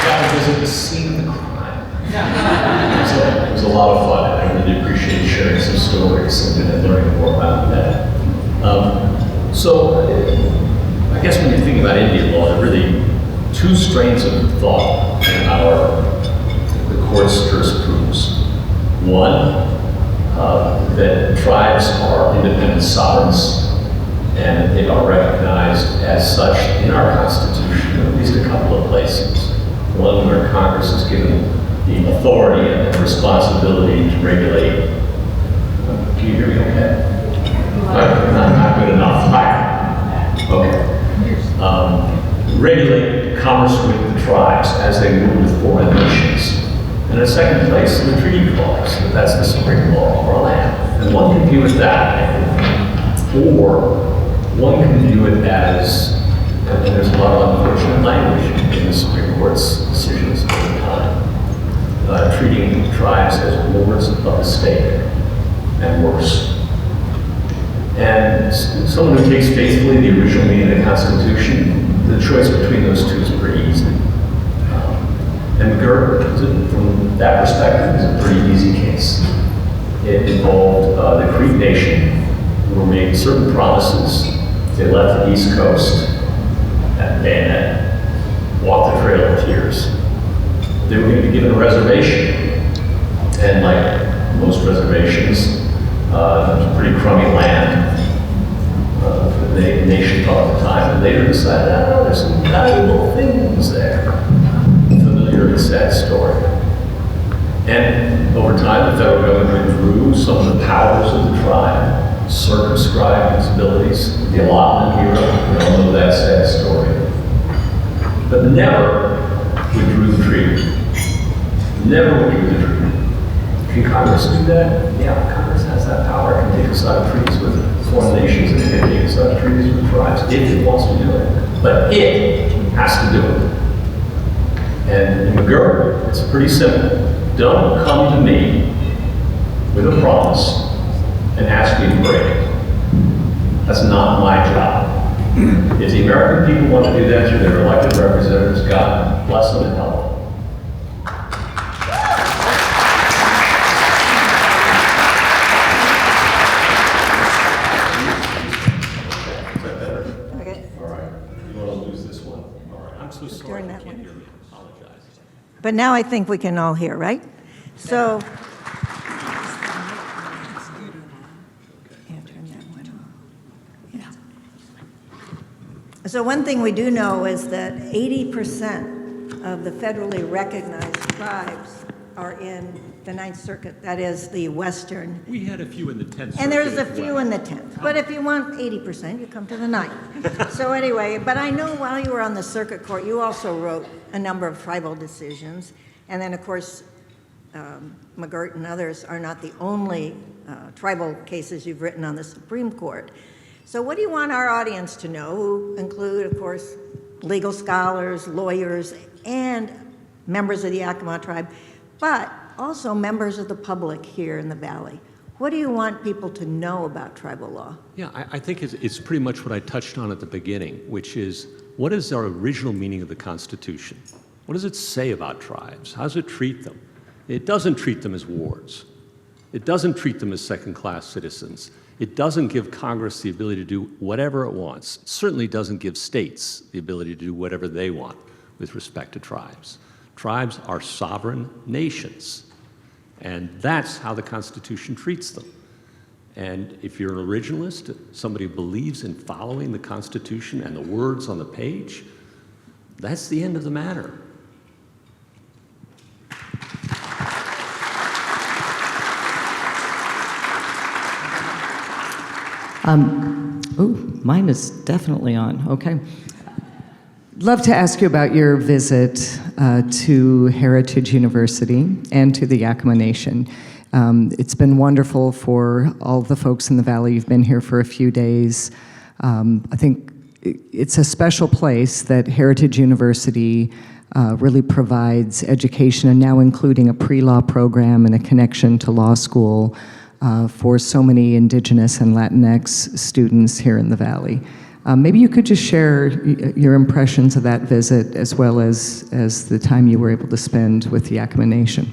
Got to visit the scene of the crime. It was a lot of fun. I really appreciate sharing some stories and learning more about that. So, I guess when you think about Indian law, there are really two strains of thought in the court's jurisprudence. One, that tribes are independent sovereigns, and they are recognized as such in our Constitution in at least a couple of places. One where Congress is given the authority and responsibility to regulate. Can you hear me okay? Not good enough. Okay. Regulate commerce with the tribes as they move with foreign nations. And in second place, the treaty clause, that's the supreme law of our land. And one can view it that way, or one can view it as, and there's a lot of unfortunate language in the Supreme Court's decisions at the time, treating tribes as lords of the state, and worse. And someone who takes faithfully the original meaning of the Constitution, the choice between those two is pretty easy. And McGirt, from that perspective, is a pretty easy case. It involved the Creek Nation, who were made certain promises. They left the East Coast at bayonet, walked the Trail of Tears. They were going to be given a reservation. And like most reservations, it was pretty crummy land. the nation thought at the time, and later decided, oh, there's some valuable things there. Familiar and sad story. And over time, the federal government withdrew some of the powers of the tribe, circumscribed its abilities, the allotment era, we all know that sad story. But never withdrew the treaty. Never withdrew the treaty. Can Congress do that? Yeah, Congress has that power. It can take aside treaties with foreign nations and it can take aside treaties with tribes if it wants to do it. But it has to do it. And in McGirt, it's pretty simple. Don't come to me with a promise and ask me to break it. That's not my job. If the American people want to do that through their elected representatives, God bless them and help them. Turn that one. But now I think we can all hear, right? So, yeah, turn that one on. Yeah. So one thing we do know is that 80% of the federally recognized tribes are in the Ninth Circuit, that is the Western. We had a few in the 10th Circuit. And there's a few in the 10th. But if you want 80%, you come to the 9th. So anyway, but I know while you were on the circuit court, you also wrote a number of tribal decisions. And then, of course, McGirt and others are not the only tribal cases you've written on the Supreme Court. So what do you want our audience to know, who include, of course, legal scholars, lawyers, and members of the Yakima tribe, but also members of the public here in the Valley? What do you want people to know about tribal law? Yeah, I think it's pretty much what I touched on at the beginning, which is, what is our original meaning of the Constitution? What does it say about tribes? How does it treat them? It doesn't treat them as wards. It doesn't treat them as second-class citizens. It doesn't give Congress the ability to do whatever it wants. It certainly doesn't give states the ability to do whatever they want with respect to tribes. Tribes are sovereign nations, and that's how the Constitution treats them. And if you're an originalist, somebody who believes in following the Constitution and the words on the page, that's the end of the matter. Mine is definitely on. Okay. Love to ask you about your visit to Heritage University and to the Yakima Nation. It's been wonderful for all the folks in the Valley. You've been here for a few days. I think it's a special place that Heritage University really provides education, and now including a pre-law program and a connection to law school for so many Indigenous and Latinx students here in the Valley. Maybe you could just share your impressions of that visit, as well as the time you were able to spend with the Yakima Nation.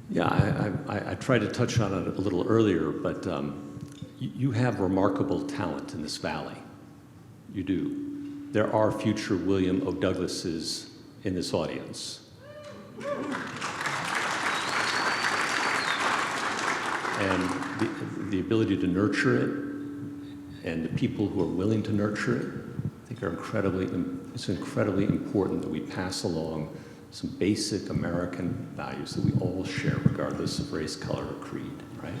Yeah, I tried to touch on it a little earlier, but you have remarkable talent in this valley. You do. There are future William O. Douglases in this audience. And the ability to nurture it, and the people who are willing to nurture it, I think it's incredibly important that we pass along some basic American values that we all share, regardless of race, color, or creed, right?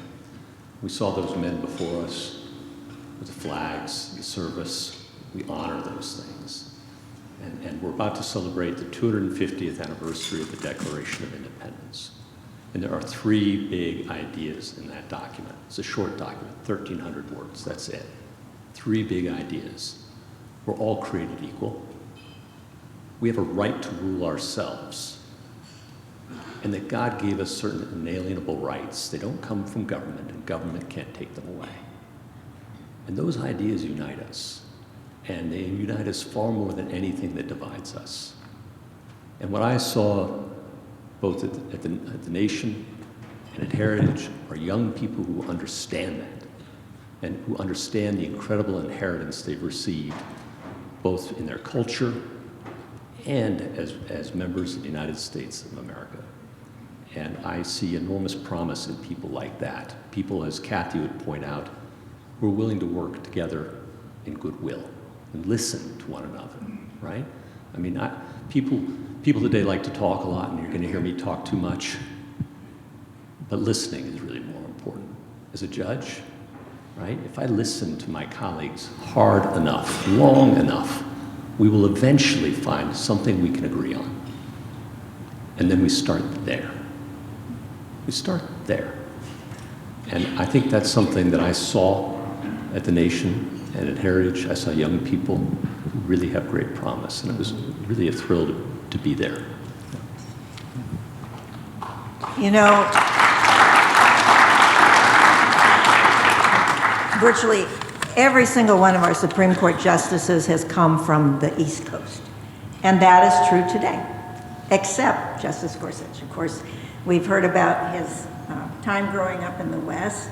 We saw those men before us with the flags, the service. We honor those things. And we're about to celebrate the 250th anniversary of the Declaration of Independence. And there are three big ideas in that document. It's a short document, 1,300 words, that's it. Three big ideas. We're all created equal. We have a right to rule ourselves. And that God gave us certain inalienable rights. They don't come from government, and government can't take them away. And those ideas unite us. And they unite us far more than anything that divides us. And what I saw both at the Nation and at Heritage are young people who understand that, and who understand the incredible inheritance they've received, both in their culture and as members of the United States of America. And I see enormous promise in people like that. People, as Kathy would point out, who are willing to work together and goodwill and listen to one another, right? I mean, people today like to talk a lot, and you're going to hear me talk too much. But listening is really more important. As a judge, right? If I listen to my colleagues hard enough, long enough, we will eventually find something we can agree on. And then we start there. We start there. And I think that's something that I saw at the Nation and at Heritage. I saw young people who really have great promise, and it was really a thrill to be there. You know, virtually every single one of our Supreme Court justices has come from the East Coast. And that is true today, except Justice Gorsuch. Of course, we've heard about his time growing up in the West.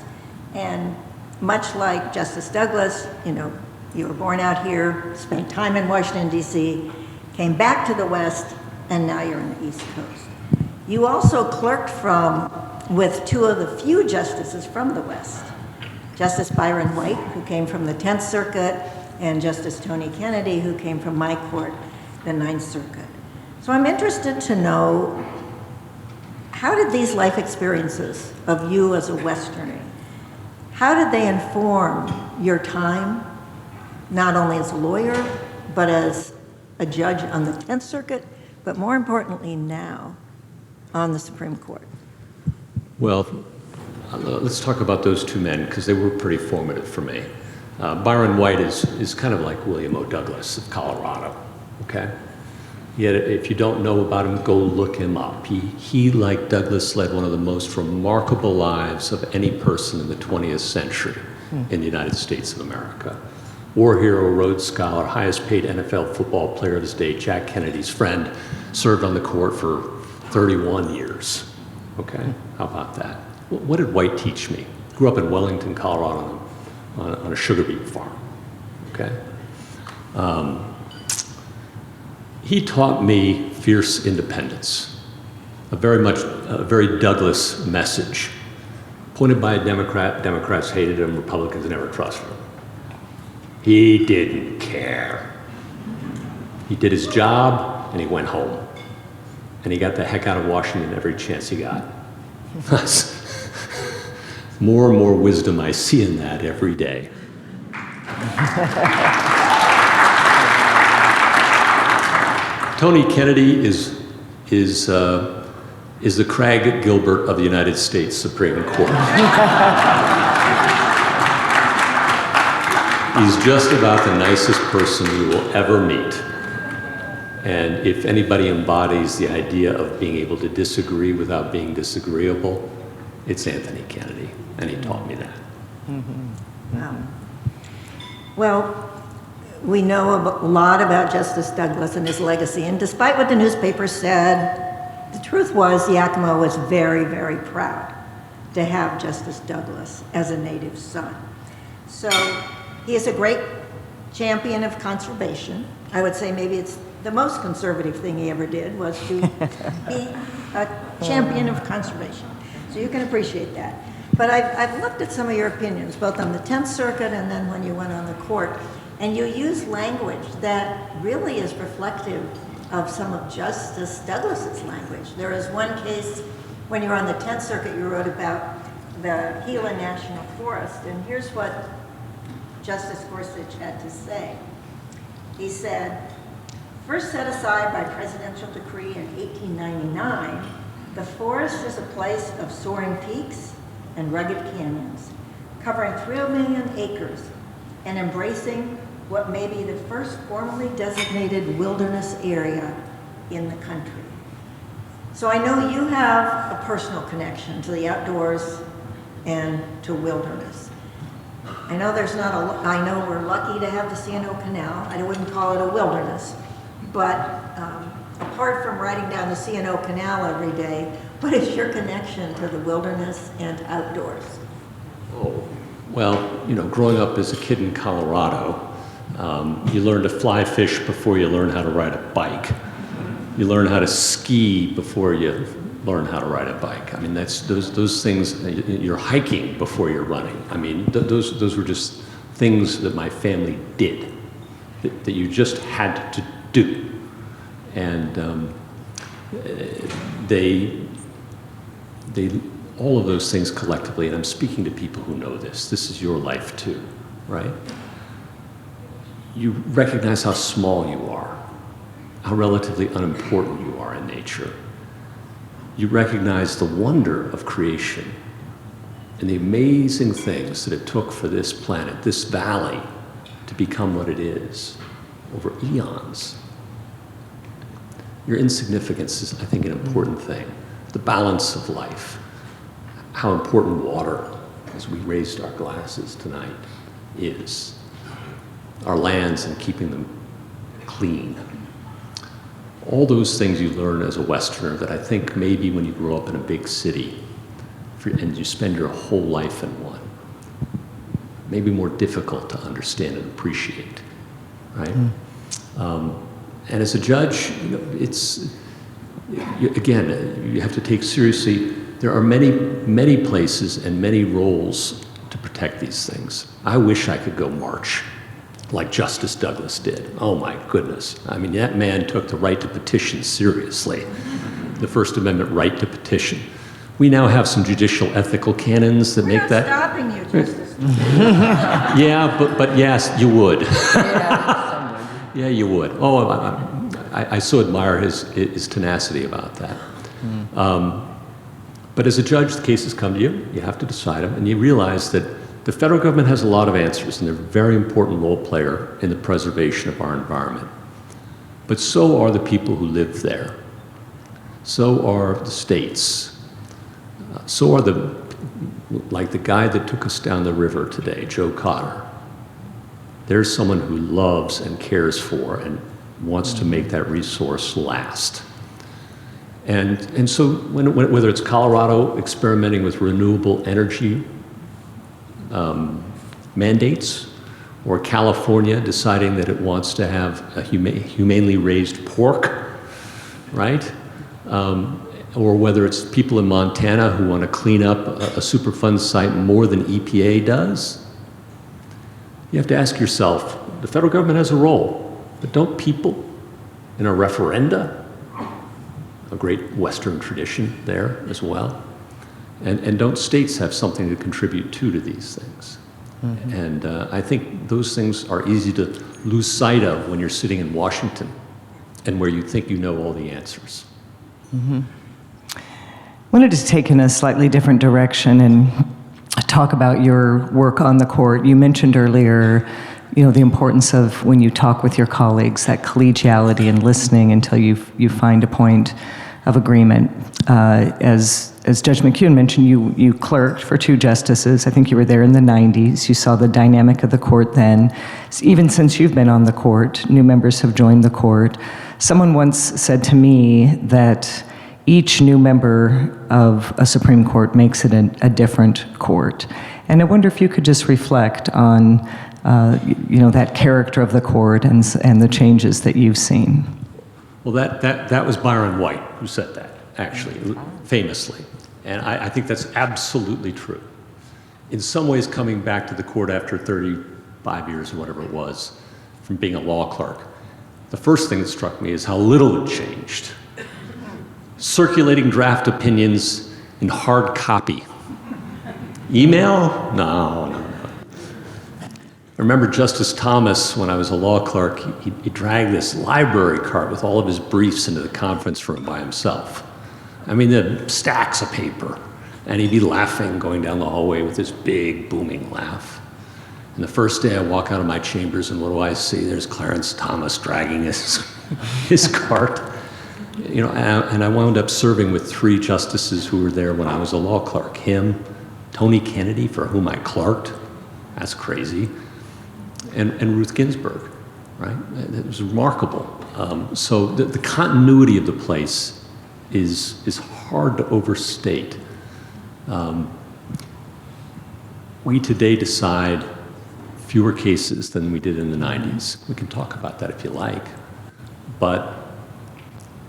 And much like Justice Douglas, you know, you were born out here, spent time in Washington, D.C., came back to the West, and now you're in the East Coast. You also clerked with two of the few justices from the West. Justice Byron White, who came from the 10th Circuit, and Justice Tony Kennedy, who came from my court, the 9th Circuit. So I'm interested to know, how did these life experiences of you as a Westerner, how did they inform your time, not only as a lawyer, but as a judge on the 10th Circuit, but more importantly now, on the Supreme Court? Well, let's talk about those two men, because they were pretty formative for me. Byron White is kind of like William O. Douglas of Colorado, okay? Yet if you don't know about him, go look him up. He, like Douglas, led one of the most remarkable lives of any person in the 20th century in the United States of America. War hero, Rhodes Scholar, highest paid NFL football player of his day, Jack Kennedy's friend, served on the court for 31 years, okay? How about that? What did White teach me? Grew up in Wellington, Colorado on a sugar beet farm, okay? He taught me fierce independence, a very Douglas message. Appointed by a Democrat, Democrats hated him, Republicans never trusted him. He didn't care. He did his job and he went home. And he got the heck out of Washington every chance he got. More and more wisdom I see in that every day. Tony Kennedy is the Craig Gilbert of the United States Supreme Court. He's just about the nicest person you will ever meet. And if anybody embodies the idea of being able to disagree without being disagreeable, it's Anthony Kennedy, and he taught me that. Wow. Well, we know a lot about Justice Douglas and his legacy, and despite what the newspaper said, the truth was Yakima was very, very proud to have Justice Douglas as a native son. So he is a great champion of conservation. I would say maybe it's the most conservative thing he ever did was to be a champion of conservation. So you can appreciate that. But I've looked at some of your opinions, both on the 10th Circuit and then when you went on the court, and you use language that really is reflective of some of Justice Douglas's language. There is one case when you were on the 10th Circuit, you wrote about the Gila National Forest, and here's what Justice Gorsuch had to say. He said, first set aside by presidential decree in 1899, the forest is a place of soaring peaks and rugged canyons, covering 3 million acres and embracing what may be the first formally designated wilderness area in the country. So I know you have a personal connection to the outdoors and to wilderness. I know I know we're lucky to have the C&O Canal. I wouldn't call it a wilderness, but apart from riding down the C&O Canal every day, what is your connection to the wilderness and outdoors? Oh, well, you know, growing up as a kid in Colorado, you learn to fly fish before you learn how to ride a bike. You learn how to ski before you learn how to ride a bike. I mean, that's those things. You're hiking before you're running. I mean, those were just things that my family did, that you just had to do. And all of those things collectively, and I'm speaking to people who know this is your life too, right? You recognize how small you are, how relatively unimportant you are in nature. You recognize the wonder of creation and the amazing things that it took for this planet, this valley, to become what it is over eons. Your insignificance is, I think, an important thing. The balance of life, how important water, as we raised our glasses tonight, is. Our lands and keeping them clean. All those things you learn as a Westerner that I think maybe when you grow up in a big city and you spend your whole life in one, maybe more difficult to understand and appreciate, right? And as a judge, you have to take seriously, there are many places and many roles to protect these things. I wish I could go march like Justice Douglas did. Oh my goodness. I mean, that man took the right to petition seriously, the First Amendment right to petition. We now have some judicial ethical canons that make that. Stopping you, Justice. Yeah, but yes, you would. Yeah, you would. Oh, I so admire his tenacity about that. But as a judge, the cases come to you. You have to decide them, and you realize that the federal government has a lot of answers, and they're a very important role player in the preservation of our environment. But so are the people who live there. So are the states. So are like the guy that took us down the river today, Joe Cotter. There's someone who loves and cares for and wants to make that resource last. And so whether it's Colorado experimenting with renewable energy mandates, or California deciding that it wants to have a humanely raised pork, right? Or whether it's people in Montana who want to clean up a Superfund site more than EPA does, you have to ask yourself, the federal government has a role, but don't people in a referenda, a great Western tradition there as well, and don't states have something to contribute to these things? Mm-hmm. And I think those things are easy to lose sight of when you're sitting in Washington and where you think you know all the answers. Mm-hmm. I wanted to take in a slightly different direction and talk about your work on the court. You mentioned earlier, the importance of when you talk with your colleagues, that collegiality and listening until you find a point of agreement. As Judge McKeown mentioned, you clerked for 2 justices. I think you were there in the 90s. You saw the dynamic of the court then. Even since you've been on the court, new members have joined the court. Someone once said to me that each new member of a Supreme Court makes it a different court. And I wonder if you could just reflect on that character of the court and the changes that you've seen. Well, that was Byron White who said that, actually, famously. And I think that's absolutely true. In some ways, coming back to the court after 35 years or whatever it was, from being a law clerk, the first thing that struck me is how little had changed. Circulating draft opinions in hard copy. Email? No. I remember Justice Thomas, when I was a law clerk, he dragged this library cart with all of his briefs into the conference room by himself. I mean, the stacks of paper. And he'd be laughing going down the hallway with this big, booming laugh. And the first day I walk out of my chambers, and what do I see? There's Clarence Thomas dragging his cart. And I wound up serving with 3 justices who were there when I was a law clerk. Him, Tony Kennedy, for whom I clerked. That's crazy. And Ruth Ginsburg, right? It was remarkable. So the continuity of the place is hard to overstate. We today decide fewer cases than we did in the 90s. We can talk about that if you like. But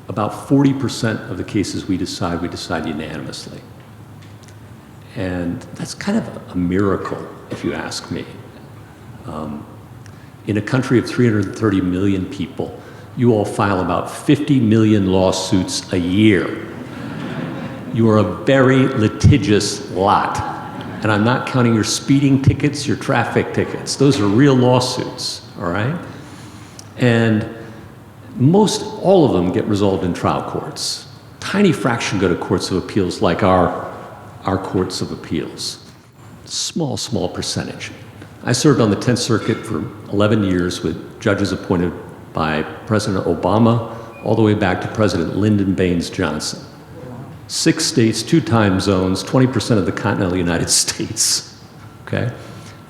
about 40% of the cases we decide unanimously. And that's kind of a miracle, if you ask me. In a country of 330 million people, you all file about 50 million lawsuits a year. You are a very litigious lot. And I'm not counting your speeding tickets, your traffic tickets. Those are real lawsuits, all right? And most all of them get resolved in trial courts. Tiny fraction go to courts of appeals like our courts of appeals. Small percentage. I served on the 10th Circuit for 11 years with judges appointed by President Obama all the way back to President Lyndon Baines Johnson. 6 states, 2 time zones, 20% of the continental United States, okay?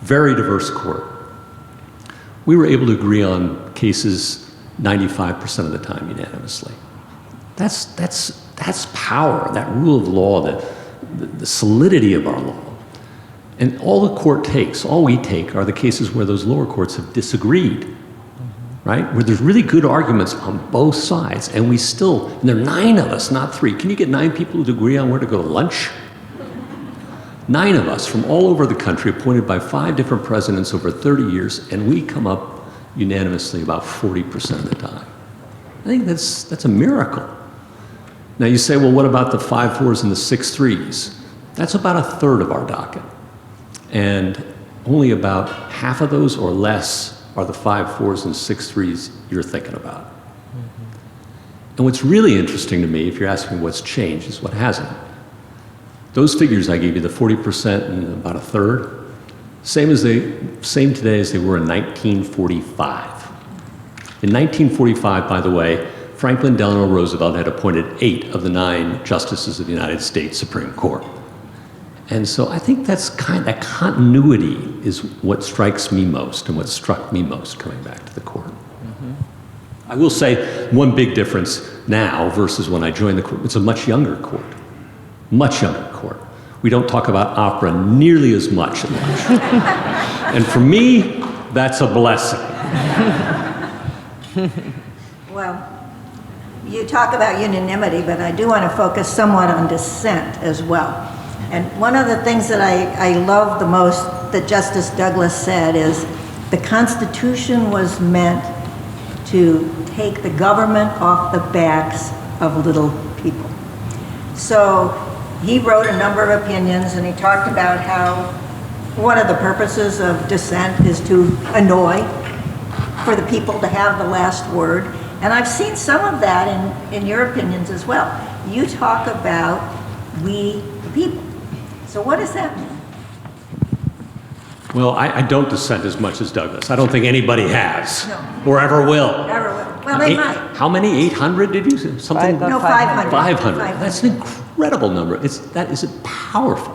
Very diverse court. We were able to agree on cases 95% of the time unanimously. That's power, that rule of law, the solidity of our law. And all the court takes, all we take, are the cases where those lower courts have disagreed, right? Where there's really good arguments on both sides, and we still, and there are 9 of us, not 3. Can you get 9 people to agree on where to go to lunch? 9 of us from all over the country, appointed by 5 different presidents over 30 years, and we come up unanimously about 40% of the time. I think that's a miracle. Now you say, well, what about the 5-4s and the 6-3s? That's about 1/3 of our docket. And only about half of those or less are the 5-4s and 6-3s you're thinking about. And what's really interesting to me, if you're asking what's changed, is what hasn't. Those figures I gave you, the 40% and about 1/3, same today as they were in 1945. In 1945, by the way, Franklin Delano Roosevelt had appointed 8 of the 9 justices of the United States Supreme Court. And so I think that continuity is what strikes me most and what struck me most coming back to the court. I will say one big difference now versus when I joined the court, it's a much younger court. Much younger court. We don't talk about opera nearly as much at lunch. And for me, that's a blessing. Well, you talk about unanimity, but I do want to focus somewhat on dissent as well. And one of the things that I love the most that Justice Douglas said is the Constitution was meant to take the government off the backs of little people. So he wrote a number of opinions, and he talked about how one of the purposes of dissent is to annoy, for the people to have the last word. And I've seen some of that in your opinions as well. You talk about we the people. So what does that mean? Well, I don't dissent as much as Douglas. I don't think anybody has, No. or ever will. Never will. Well, they might. How many? 800? Did you say something? No, 500. 500. That's an incredible number. That is powerful.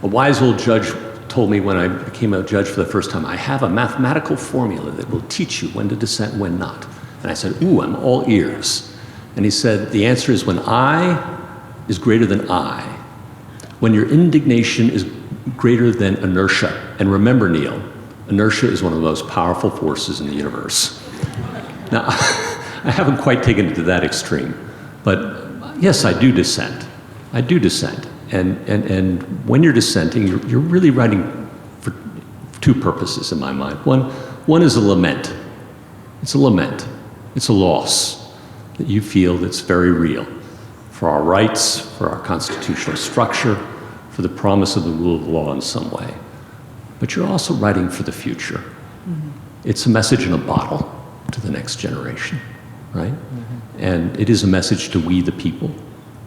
A wise old judge told me when I became a judge for the first time, I have a mathematical formula that will teach you when to dissent and when not. And I said, ooh, I'm all ears. And he said, the answer is when I is greater than I, when your indignation is greater than inertia. And remember, Neil, inertia is one of the most powerful forces in the universe. Now, I haven't quite taken it to that extreme, but yes, I do dissent. I do dissent. And when you're dissenting, you're really writing for 2 purposes in my mind. One is a lament. It's a lament. It's a loss that you feel that's very real for our rights, for our constitutional structure, for the promise of the rule of law in some way. But you're also writing for the future. Mm-hmm. It's a message in a bottle to the next generation, right? Mm-hmm. And it is a message to we the people,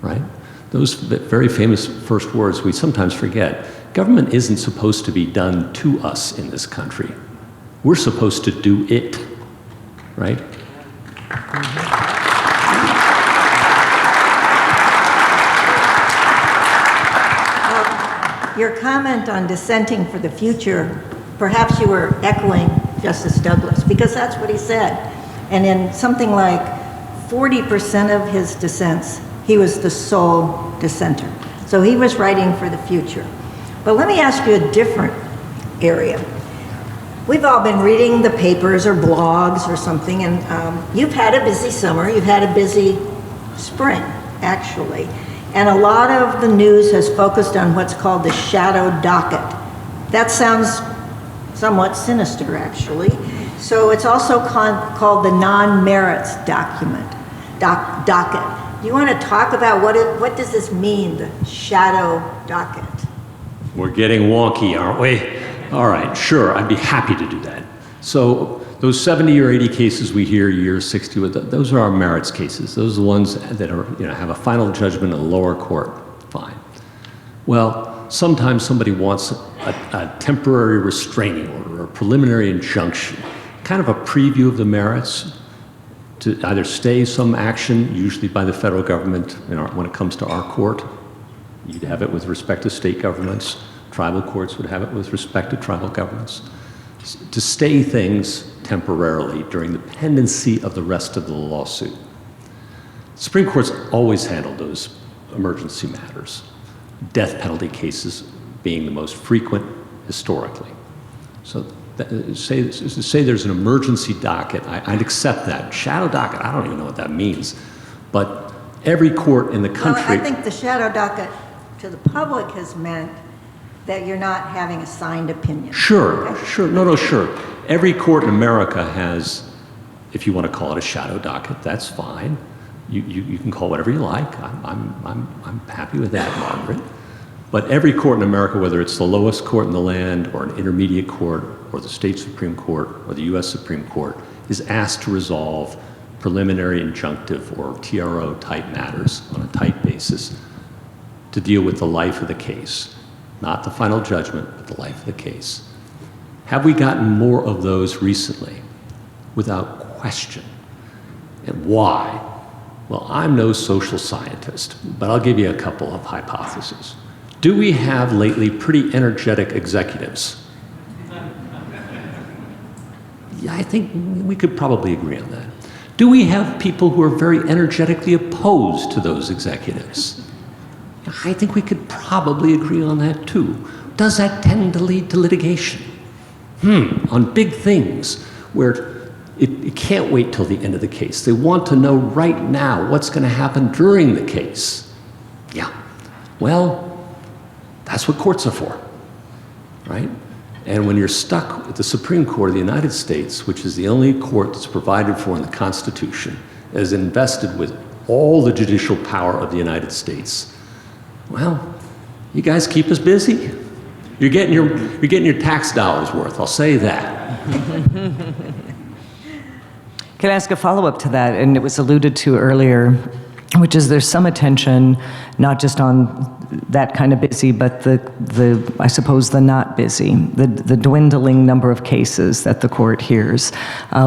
right? Those very famous first words we sometimes forget. Government isn't supposed to be done to us in this country. We're supposed to do it, right? Your comment on dissenting for the future, perhaps you were echoing Justice Douglas, because that's what he said. And in something like 40% of his dissents, he was the sole dissenter. So he was writing for the future. But let me ask you a different area. We've all been reading the papers or blogs or something, and you've had a busy summer, you've had a busy spring, actually. And a lot of the news has focused on what's called the shadow docket. That sounds somewhat sinister, actually. So it's also called the non-merits document, docket. Do you want to talk about what does this mean, the shadow docket? We're getting wonky, aren't we? All right, sure, I'd be happy to do that. So those 70 or 80 cases we hear year 60, those are our merits cases. Those are the ones that are, have a final judgment in the lower court. Fine. Well, sometimes somebody wants a temporary restraining order or a preliminary injunction, kind of a preview of the merits to either stay some action, usually by the federal government when it comes to our court. You'd have it with respect to state governments. Tribal courts would have it with respect to tribal governments. To stay things temporarily during the pendency of the rest of the lawsuit. The Supreme Court's always handled those emergency matters, death penalty cases being the most frequent historically. So say there's an emergency docket, I'd accept that. Shadow docket, I don't even know what that means. But every court in the country... Well, I think the shadow docket to the public has meant that you're not having a signed opinion. Sure, okay? sure. No, sure. Every court in America has, if you want to call it a shadow docket, that's fine. You can call it whatever you like. I'm happy with that, Margaret. But every court in America, whether it's the lowest court in the land or an intermediate court or the state Supreme Court or the U.S. Supreme Court, is asked to resolve preliminary injunctive or TRO type matters on a type basis to deal with the life of the case. Not the final judgment, but the life of the case. Have we gotten more of those recently? Without question. And why? Well, I'm no social scientist, but I'll give you a couple of hypotheses. Do we have lately pretty energetic executives? Yeah, I think we could probably agree on that. Do we have people who are very energetically opposed to those executives? I think we could probably agree on that too. Does that tend to lead to litigation? On big things where it can't wait till the end of the case. They want to know right now what's going to happen during the case. Yeah. Well, that's what courts are for, right? And when you're stuck with the Supreme Court of the United States, which is the only court that's provided for in the Constitution, is invested with all the judicial power of the United States, well, you guys keep us busy. You're getting your tax dollars worth, I'll say that. Can I ask a follow-up to that? And it was alluded to earlier, which is there's some attention, not just on that kind of busy, but the I suppose the not busy, the dwindling number of cases that the court hears.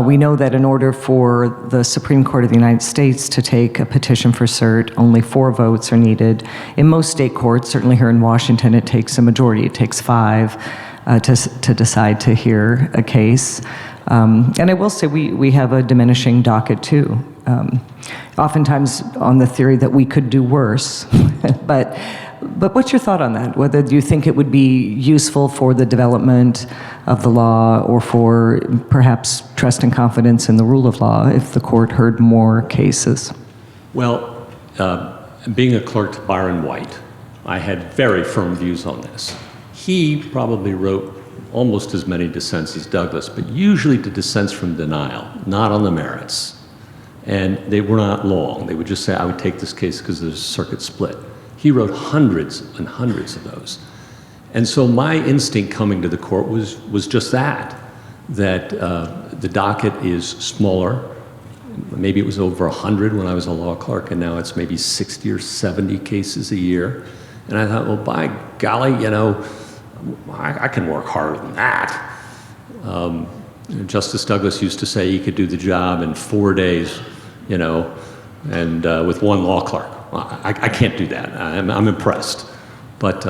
We know that in order for the Supreme Court of the United States to take a petition for cert, only 4 votes are needed. In most state courts, certainly here in Washington, it takes a majority. It takes 5 to decide to hear a case. And I will say we have a diminishing docket too. Oftentimes on the theory that we could do worse, but what's your thought on that? Whether do you think it would be useful for the development of the law or for perhaps trust and confidence in the rule of law if the court heard more cases? Well, being a clerk to Byron White, I had very firm views on this. He probably wrote almost as many dissents as Douglas, but usually to dissents from denial, not on the merits. And they were not long. They would just say, I would take this case because there's a circuit split. He wrote hundreds and hundreds of those. And so my instinct coming to the court was just that the docket is smaller. Maybe it was over 100 when I was a law clerk, and now it's maybe 60 or 70 cases a year. And I thought, well, by golly, I can work harder than that. Justice Douglas used to say he could do the job in 4 days, and with 1 law clerk. I can't do that. I'm impressed. But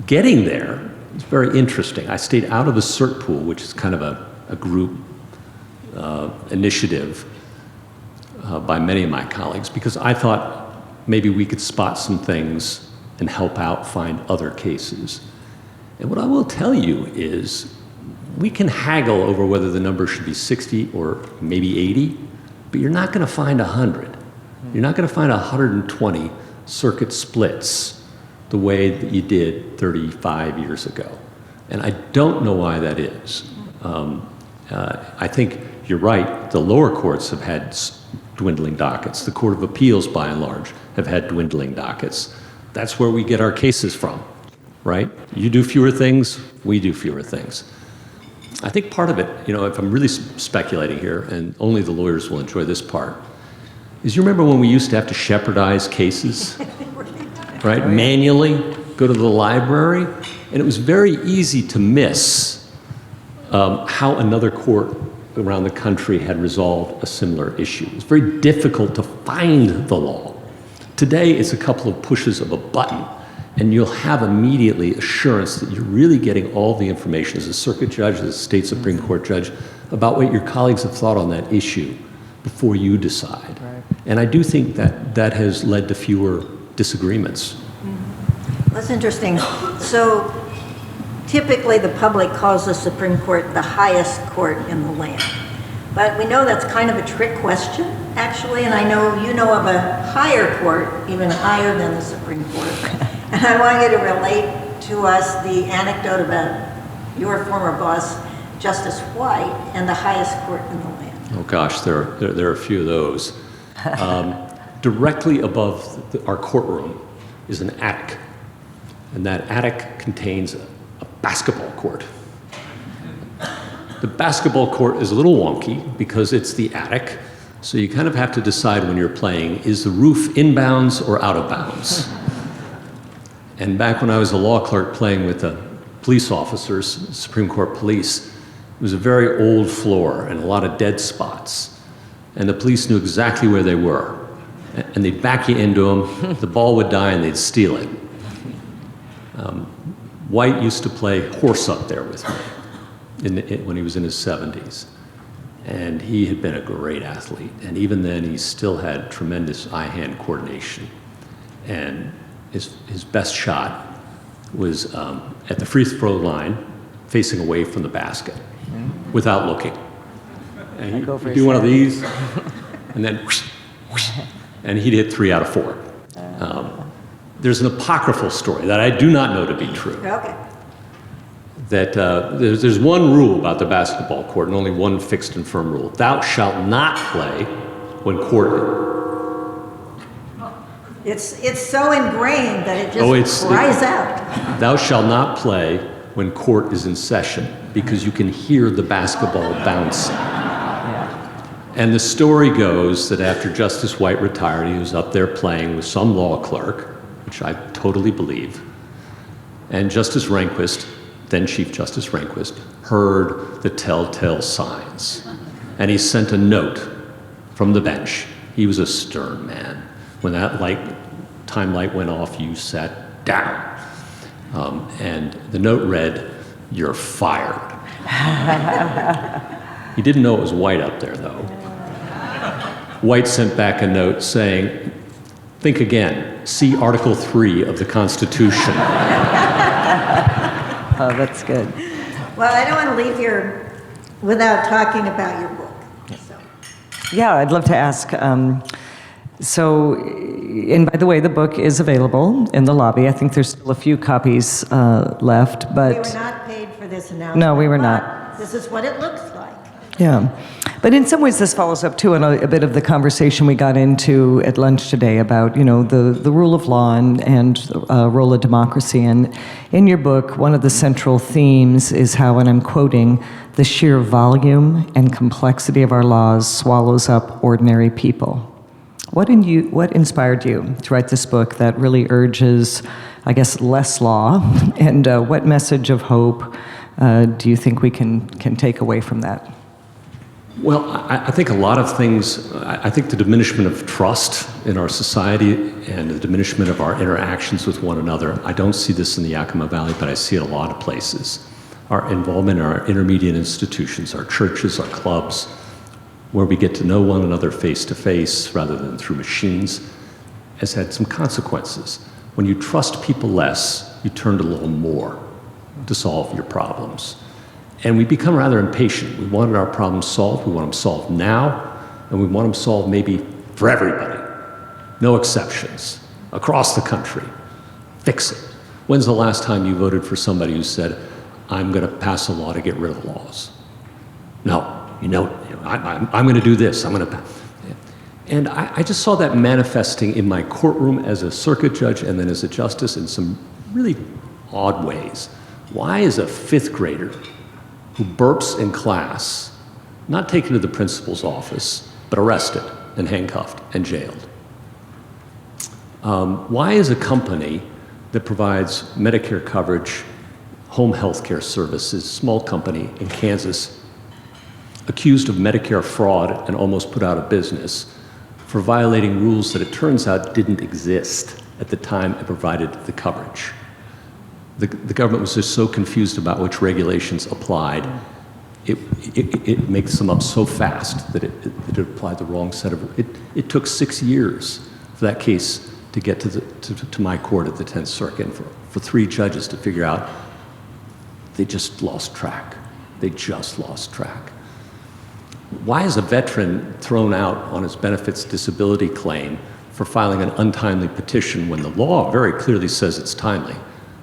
getting there is very interesting. I stayed out of the cert pool, which is kind of a group initiative by many of my colleagues, because I thought maybe we could spot some things and help out find other cases. And what I will tell you is we can haggle over whether the number should be 60 or maybe 80, but you're not going to find 100. You're not going to find 120 circuit splits the way that you did 35 years ago. And I don't know why that is. I think you're right, the lower courts have had dwindling dockets. The Court of Appeals, by and large, have had dwindling dockets. That's where we get our cases from, right? You do fewer things, we do fewer things. I think part of it, if I'm really speculating here, and only the lawyers will enjoy this part, is you remember when we used to have to shepherdize cases, right? Manually, go to the library, and it was very easy to miss how another court around the country had resolved a similar issue. It's very difficult to find the law. Today, it's a couple of pushes of a button, and you'll have immediately assurance that you're really getting all the information as a circuit judge, as a state Supreme Court judge, about what your colleagues have thought on that issue before you decide. Right. And I do think that that has led to fewer disagreements. That's interesting. So typically the public calls the Supreme Court the highest court in the land. But we know that's kind of a trick question, actually, and I know you know of a higher court, even higher than the Supreme Court. And I want you to relate to us the anecdote about your former boss, Justice White, and the highest court in the land. Oh gosh, there are a few of those. Directly above our courtroom is an attic, and that attic contains a basketball court. The basketball court is a little wonky because it's the attic, so you kind of have to decide when you're playing, is the roof inbounds or out of bounds? And back when I was a law clerk playing with the police officers, Supreme Court police, it was a very old floor and a lot of dead spots. And the police knew exactly where they were. And they'd back you into them, the ball would die and they'd steal it. White used to play horse up there with me when he was in his 70s. And he had been a great athlete. And even then, he still had tremendous eye-hand coordination. And his best shot was at the free throw line, facing away from the basket, without looking. And he'd do one of these, and then whoosh, whoosh, and he'd hit 3 out of 4. There's an apocryphal story that I do not know to be true. Okay. That there's one rule about the basketball court, and only one fixed and firm rule. Thou shalt not play when courted. It's so ingrained that it just cries out. Thou shalt not play when court is in session, because you can hear the basketball bouncing. And the story goes that after Justice White retired, he was up there playing with some law clerk, which I totally believe. And Justice Rehnquist, then Chief Justice Rehnquist, heard the telltale signs. And he sent a note from the bench. He was a stern man. When that time light went off, you sat down. And the note read, "You're fired." He didn't know it was White up there, though. White sent back a note saying, "Think again. See Article 3 of the Constitution." Oh, that's good. Well, I don't want to leave here without talking about your book. So. Yeah, I'd love to ask. And by the way, the book is available in the lobby. I think there's still a few copies left, but... We were not paid for this announcement. No, we were not. This is what it looks like. Yeah. But in some ways, this follows up, too, on a bit of the conversation we got into at lunch today about, the rule of law and role of democracy. And in your book, one of the central themes is how, and I'm quoting, "the sheer volume and complexity of our laws swallows up ordinary people." What inspired you to write this book that really urges, I guess, less law? And what message of hope do you think we can take away from that? Well, I think a lot of things, I think the diminishment of trust in our society and the diminishment of our interactions with one another, I don't see this in the Yakima Valley, but I see it a lot of places. Our involvement in our intermediate institutions, our churches, our clubs, where we get to know one another face to face rather than through machines, has had some consequences. When you trust people less, you turn to a little more to solve your problems. And we become rather impatient. We wanted our problems solved, we want them solved now, and we want them solved maybe for everybody. No exceptions, across the country. Fix it. When's the last time you voted for somebody who said, I'm going to pass a law to get rid of the laws. No, I'm going to do this. I'm going to. And I just saw that manifesting in my courtroom as a circuit judge and then as a justice in some really odd ways. Why is a fifth grader who burps in class not taken to the principal's office, but arrested and handcuffed and jailed? Why is a company that provides Medicare coverage, home health care services, small company in Kansas, accused of Medicare fraud and almost put out of business for violating rules that it turns out didn't exist at the time it provided the coverage? The government was just so confused about which regulations applied. It makes them up so fast that it applied the wrong set of. It took 6 years for that case to get to my court at the 10th Circuit, and for 3 judges to figure out they just lost track. They just lost track. Why is a veteran thrown out on his benefits disability claim for filing an untimely petition when the law very clearly says it's timely,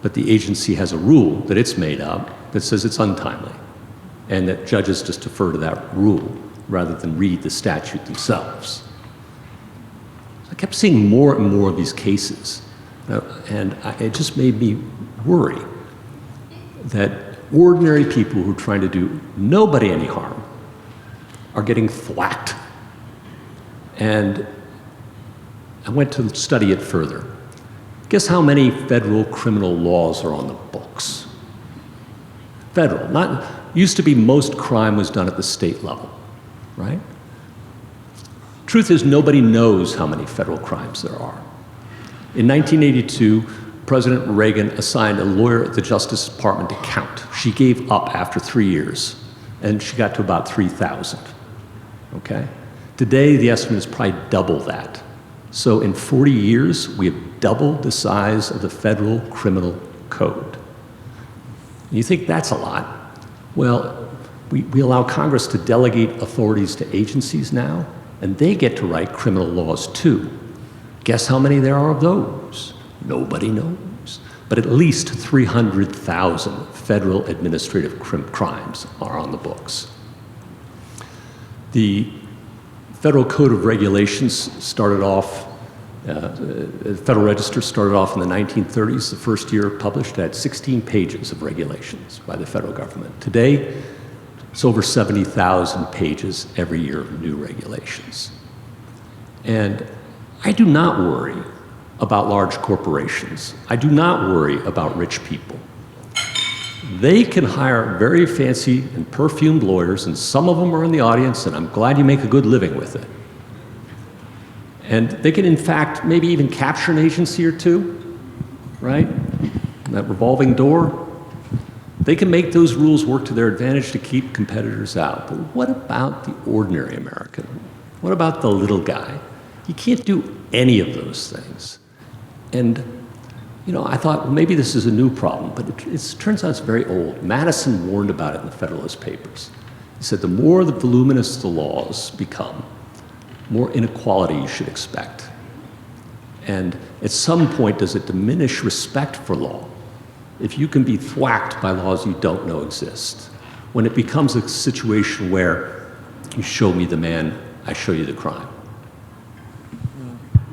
but the agency has a rule that it's made up that says it's untimely, and that judges just defer to that rule rather than read the statute themselves? I kept seeing more and more of these cases, and it just made me worry that ordinary people who are trying to do nobody any harm are getting thwacked. And I went to study it further. Guess how many federal criminal laws are on the books? Federal, not, used to be most crime was done at the state level, right? Truth is, nobody knows how many federal crimes there are. In 1982, President Reagan assigned a lawyer at the Justice Department to count. She gave up after 3 years, and she got to about 3,000, okay? Today, the estimate is probably double that. So in 40 years, we have doubled the size of the federal criminal code. You think that's a lot? Well, we allow Congress to delegate authorities to agencies now, and they get to write criminal laws too. Guess how many there are of those? Nobody knows. But at least 300,000 federal administrative crimes are on the books. The Federal Code of Regulations started off, the Federal Register started off in the 1930s. The first year published had 16 pages of regulations by the federal government. Today, it's over 70,000 pages every year of new regulations. And I do not worry about large corporations. I do not worry about rich people. They can hire very fancy and perfumed lawyers, and some of them are in the audience, and I'm glad you make a good living with it. And they can, in fact, maybe even capture an agency or two, right? That revolving door. They can make those rules work to their advantage to keep competitors out. But what about the ordinary American? What about the little guy? You can't do any of those things. And, you know, I thought, well, maybe this is a new problem, but it turns out it's very old. Madison warned about it in the Federalist Papers. He said the more the voluminous the laws become, more inequality you should expect. And at some point, does it diminish respect for law if you can be thwacked by laws you don't know exist? When it becomes a situation where you show me the man, I show you the crime.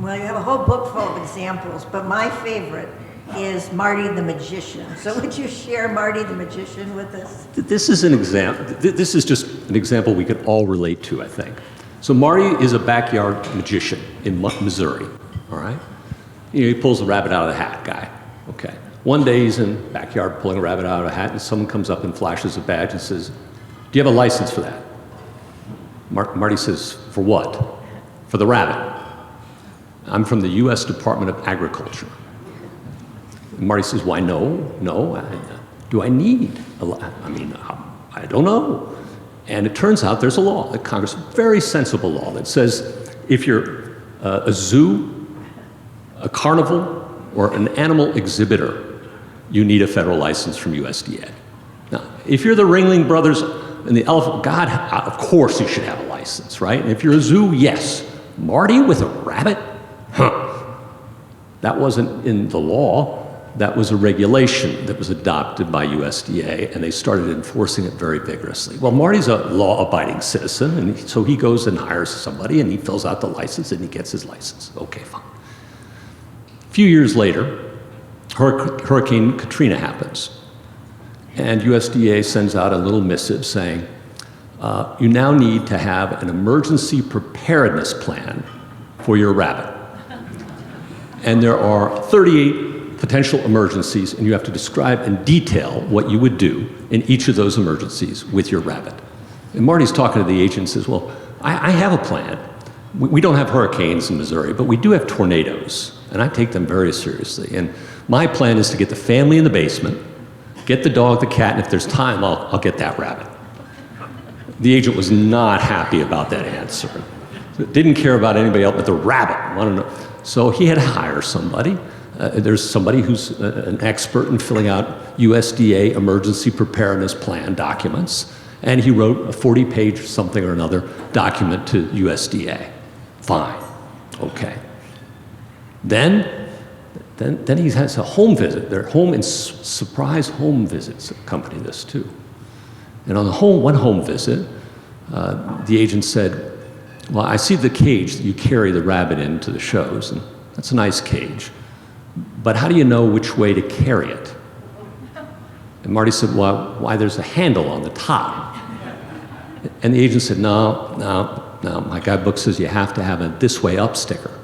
Well, you have a whole book full of examples, but my favorite is Marty the Magician. So would you share Marty the Magician with us? This is an example. This is just an example we could all relate to, I think. So Marty is a backyard magician in Missouri, all right? You know, he pulls a rabbit out of the hat guy, okay? One day he's in the backyard pulling a rabbit out of a hat, and someone comes up and flashes a badge and says, "Do you have a license for that?" Marty says, "For what?" "For the rabbit." "I'm from the U.S. Department of Agriculture." And Marty says, "Why, no, do I need I don't know." And it turns out there's a law that Congress, a very sensible law, that says if you're a zoo, a carnival, or an animal exhibitor, you need a federal license from USDA. Now, if you're the Ringling Brothers and the Elephant, God, of course you should have a license, right? And if you're a zoo, yes. Marty with a rabbit? Huh. That wasn't in the law. that was a regulation that was adopted by USDA, and they started enforcing it very vigorously. Well, Marty's a law-abiding citizen, and so he goes and hires somebody, and he fills out the license, and he gets his license. Okay, fine. A few years later, Hurricane Katrina happens, and USDA sends out a little missive saying, you now need to have an emergency preparedness plan for your rabbit. And there are 38 potential emergencies, and you have to describe in detail what you would do in each of those emergencies with your rabbit. And Marty's talking to the agent and says, well, I have a plan. We don't have hurricanes in Missouri, but we do have tornadoes, and I take them very seriously. And my plan is to get the family in the basement, get the dog, the cat, and if there's time, I'll get that rabbit. The agent was not happy about that answer. Didn't care about anybody else but the rabbit. Wanted to know. So he had to hire somebody. There's somebody who's an expert in filling out USDA emergency preparedness plan documents, and he wrote a 40-page something or another document to USDA. Fine, okay. Then he has a home visit. Their home and surprise home visits accompany this too. And on one home visit, the agent said, well, I see the cage that you carry the rabbit into the shows, and that's a nice cage. But how do you know which way to carry it? And Marty said, well, why, there's a handle on the top. And the agent said, no, my guidebook says you have to have a this way up sticker.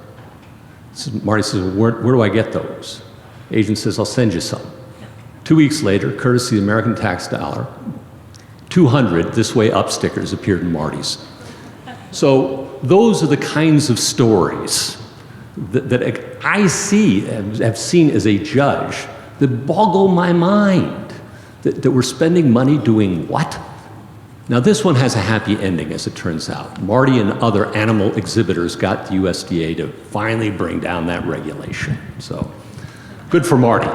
So Marty says, well, where do I get those? The agent says, I'll send you some. 2 weeks later, courtesy of the American tax dollar, 200 this way up stickers appeared in Marty's. So those are the kinds of stories that I have seen as a judge that boggle my mind, that we're spending money doing what? Now this one has a happy ending, as it turns out. Marty and other animal exhibitors got the USDA to finally bring down that regulation. So good for Marty.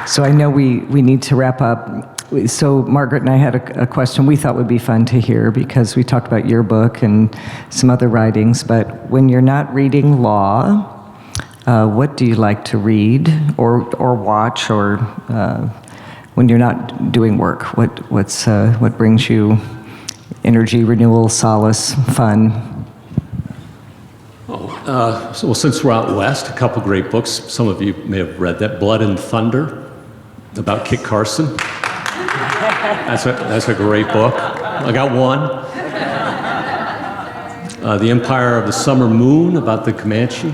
So I know we need to wrap up. So Margaret and I had a question we thought would be fun to hear, because we talked about your book and some other writings, but when you're not reading law, what do you like to read or watch, or when you're not doing work, what brings you energy, renewal, solace, fun? So since we're out west, a couple great books. Some of you may have read that, Blood and Thunder, about Kit Carson. That's a great book. I got one. The Empire of the Summer Moon, about the Comanche.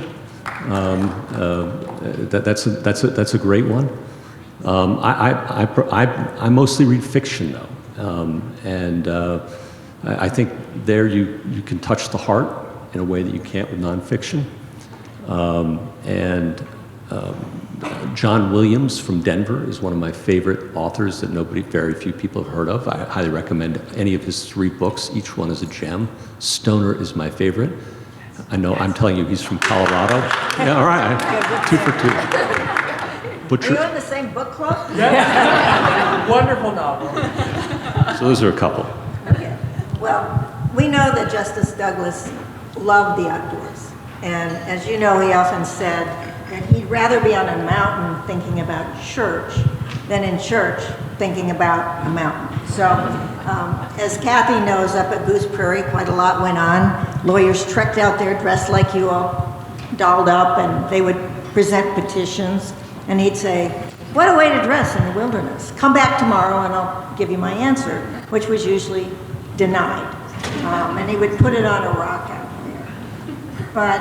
That's a great one. I mostly read fiction though, and I think there you can touch the heart in a way that you can't with nonfiction. John Williams from Denver is one of my favorite authors that very few people have heard of. I highly recommend any of his 3 books. Each one is a gem. Stoner is my favorite. I know, I'm telling you, he's from Colorado. Yeah, all right. 2 for 2. Are you in the same book club? Yeah. Wonderful novel. So those are a couple. Okay. Well, we know that Justice Douglas loved the outdoors. And as you know, he often said that he'd rather be on a mountain thinking about church than in church thinking about a mountain. So as Kathy knows, up at Goose Prairie, quite a lot went on. Lawyers trekked out there dressed like you all, dolled up, and they would present petitions. And he'd say, what a way to dress in the wilderness. Come back tomorrow and I'll give you my answer, which was usually denied. And he would put it on a rock out there. But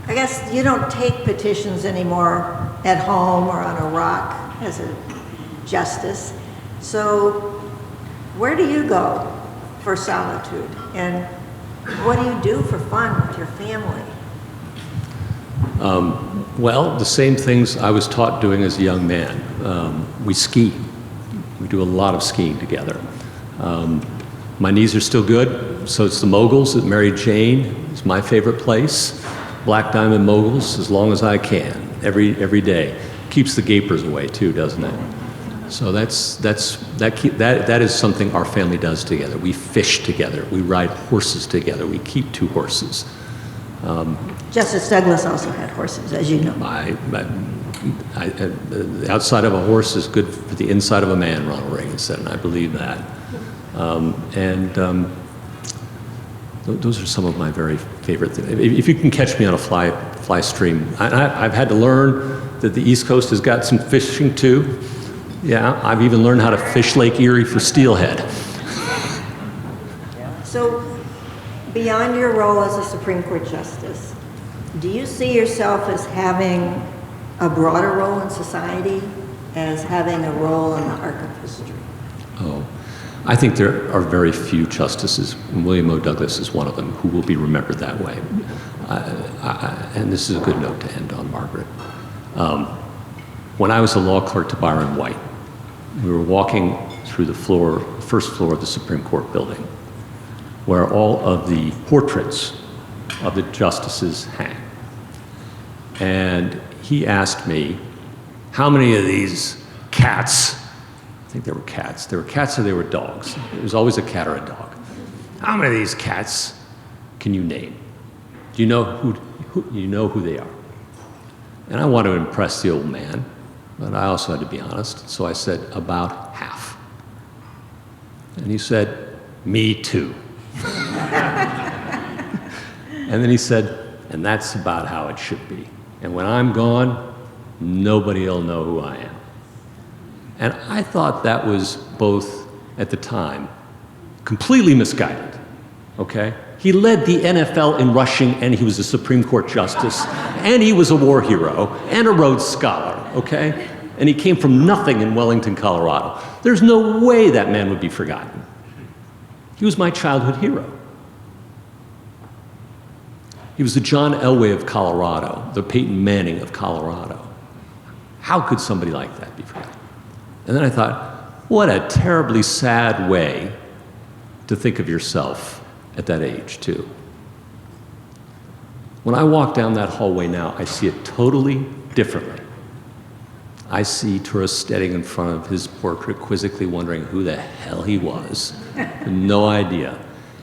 I guess you don't take petitions anymore at home or on a rock as a justice. So where do you go for solitude? And what do you do for fun with your family? Well, the same things I was taught doing as a young man. We ski. We do a lot of skiing together. My knees are still good, so it's the Moguls at Mary Jane. It's my favorite place. Black Diamond Moguls as long as I can, every day. Keeps the gapers away too, doesn't it? So that is something our family does together. We fish together. We ride horses together. We keep 2 horses. Justice Douglas also had horses, as you know. The outside of a horse is good for the inside of a man, Ronald Reagan said, and I believe that. Those are some of my very favorite things. If you can catch me on a fly stream, I've had to learn that the East Coast has got some fishing too. Yeah, I've even learned how to fish Lake Erie for steelhead. So, beyond your role as a Supreme Court Justice, do you see yourself as having a broader role in society, as having a role in the arc of history? Oh, I think there are very few justices, and William O. Douglas is one of them, who will be remembered that way. And this is a good note to end on, Margaret. When I was a law clerk to Byron White, we were walking through the first floor of the Supreme Court building, where all of the portraits of the justices hang. And he asked me, how many of these cats, I think they were cats or they were dogs. It was always a cat or a dog. How many of these cats can you name? Do you know who they are? And I want to impress the old man, but I also had to be honest. So I said, about half. And he said, me too. And then he said, and that's about how it should be. And when I'm gone, nobody will know who I am. And I thought that was both, at the time, completely misguided, okay? He led the NFL in rushing, and he was a Supreme Court justice, and he was a war hero, and a Rhodes Scholar, okay? And he came from nothing in Wellington, Colorado. There's no way that man would be forgotten. He was my childhood hero. He was the John Elway of Colorado, the Peyton Manning of Colorado. How could somebody like that be forgotten? And then I thought, what a terribly sad way to think of yourself at that age, too. When I walk down that hallway now, I see it totally differently. I see tourists standing in front of his portrait, quizzically wondering who the hell he was. No idea.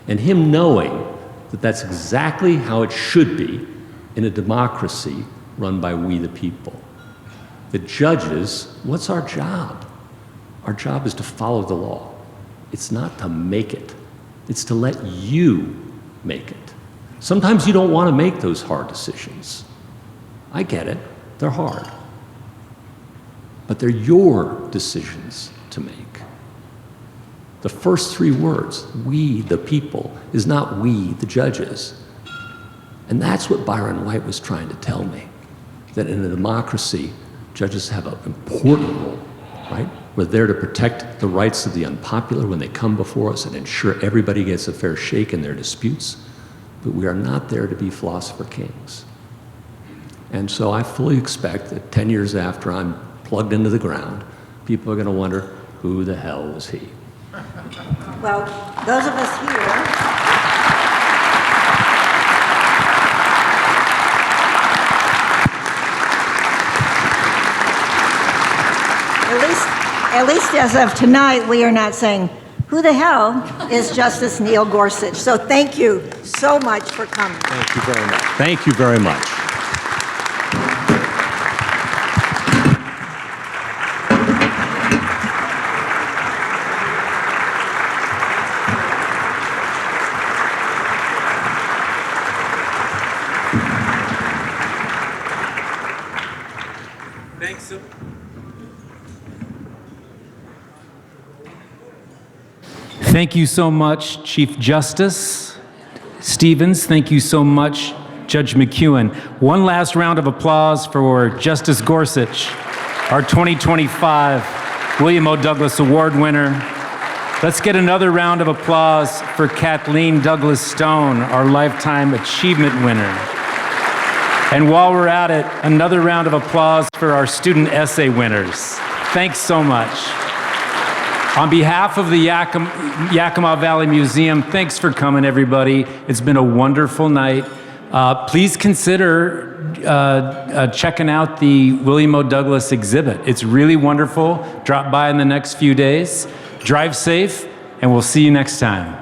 And him knowing that that's exactly how it should be in a democracy run by we the people. The judges, what's our job? Our job is to follow the law. It's not to make it. It's to let you make it. Sometimes you don't want to make those hard decisions. I get it. They're hard. But they're your decisions to make. The first 3 words, we the people, is not we the judges. And that's what Byron White was trying to tell me, that in a democracy, judges have an important role, right? We're there to protect the rights of the unpopular when they come before us and ensure everybody gets a fair shake in their disputes, but we are not there to be philosopher kings. And so I fully expect that 10 years after I'm plugged into the ground, people are going to wonder, who the hell was he? Well, those of us here, at least as of tonight, we are not saying, who the hell is Justice Neil Gorsuch? So thank you so much for coming. Thank you very much. Thank you very much. Thank you so much, Chief Justice Stevens. Thank you so much, Judge McEwen. One last round of applause for Justice Gorsuch, our 2025 William O. Douglas Award winner. Let's get another round of applause for Kathleen Douglas Stone, our Lifetime Achievement winner. And while we're at it, another round of applause for our student essay winners. Thanks so much. On behalf of the Yakima Valley Museum, thanks for coming, everybody. It's been a wonderful night. Please consider checking out the William O. Douglas exhibit. It's really wonderful. Drop by in the next few days. Drive safe, and we'll see you next time.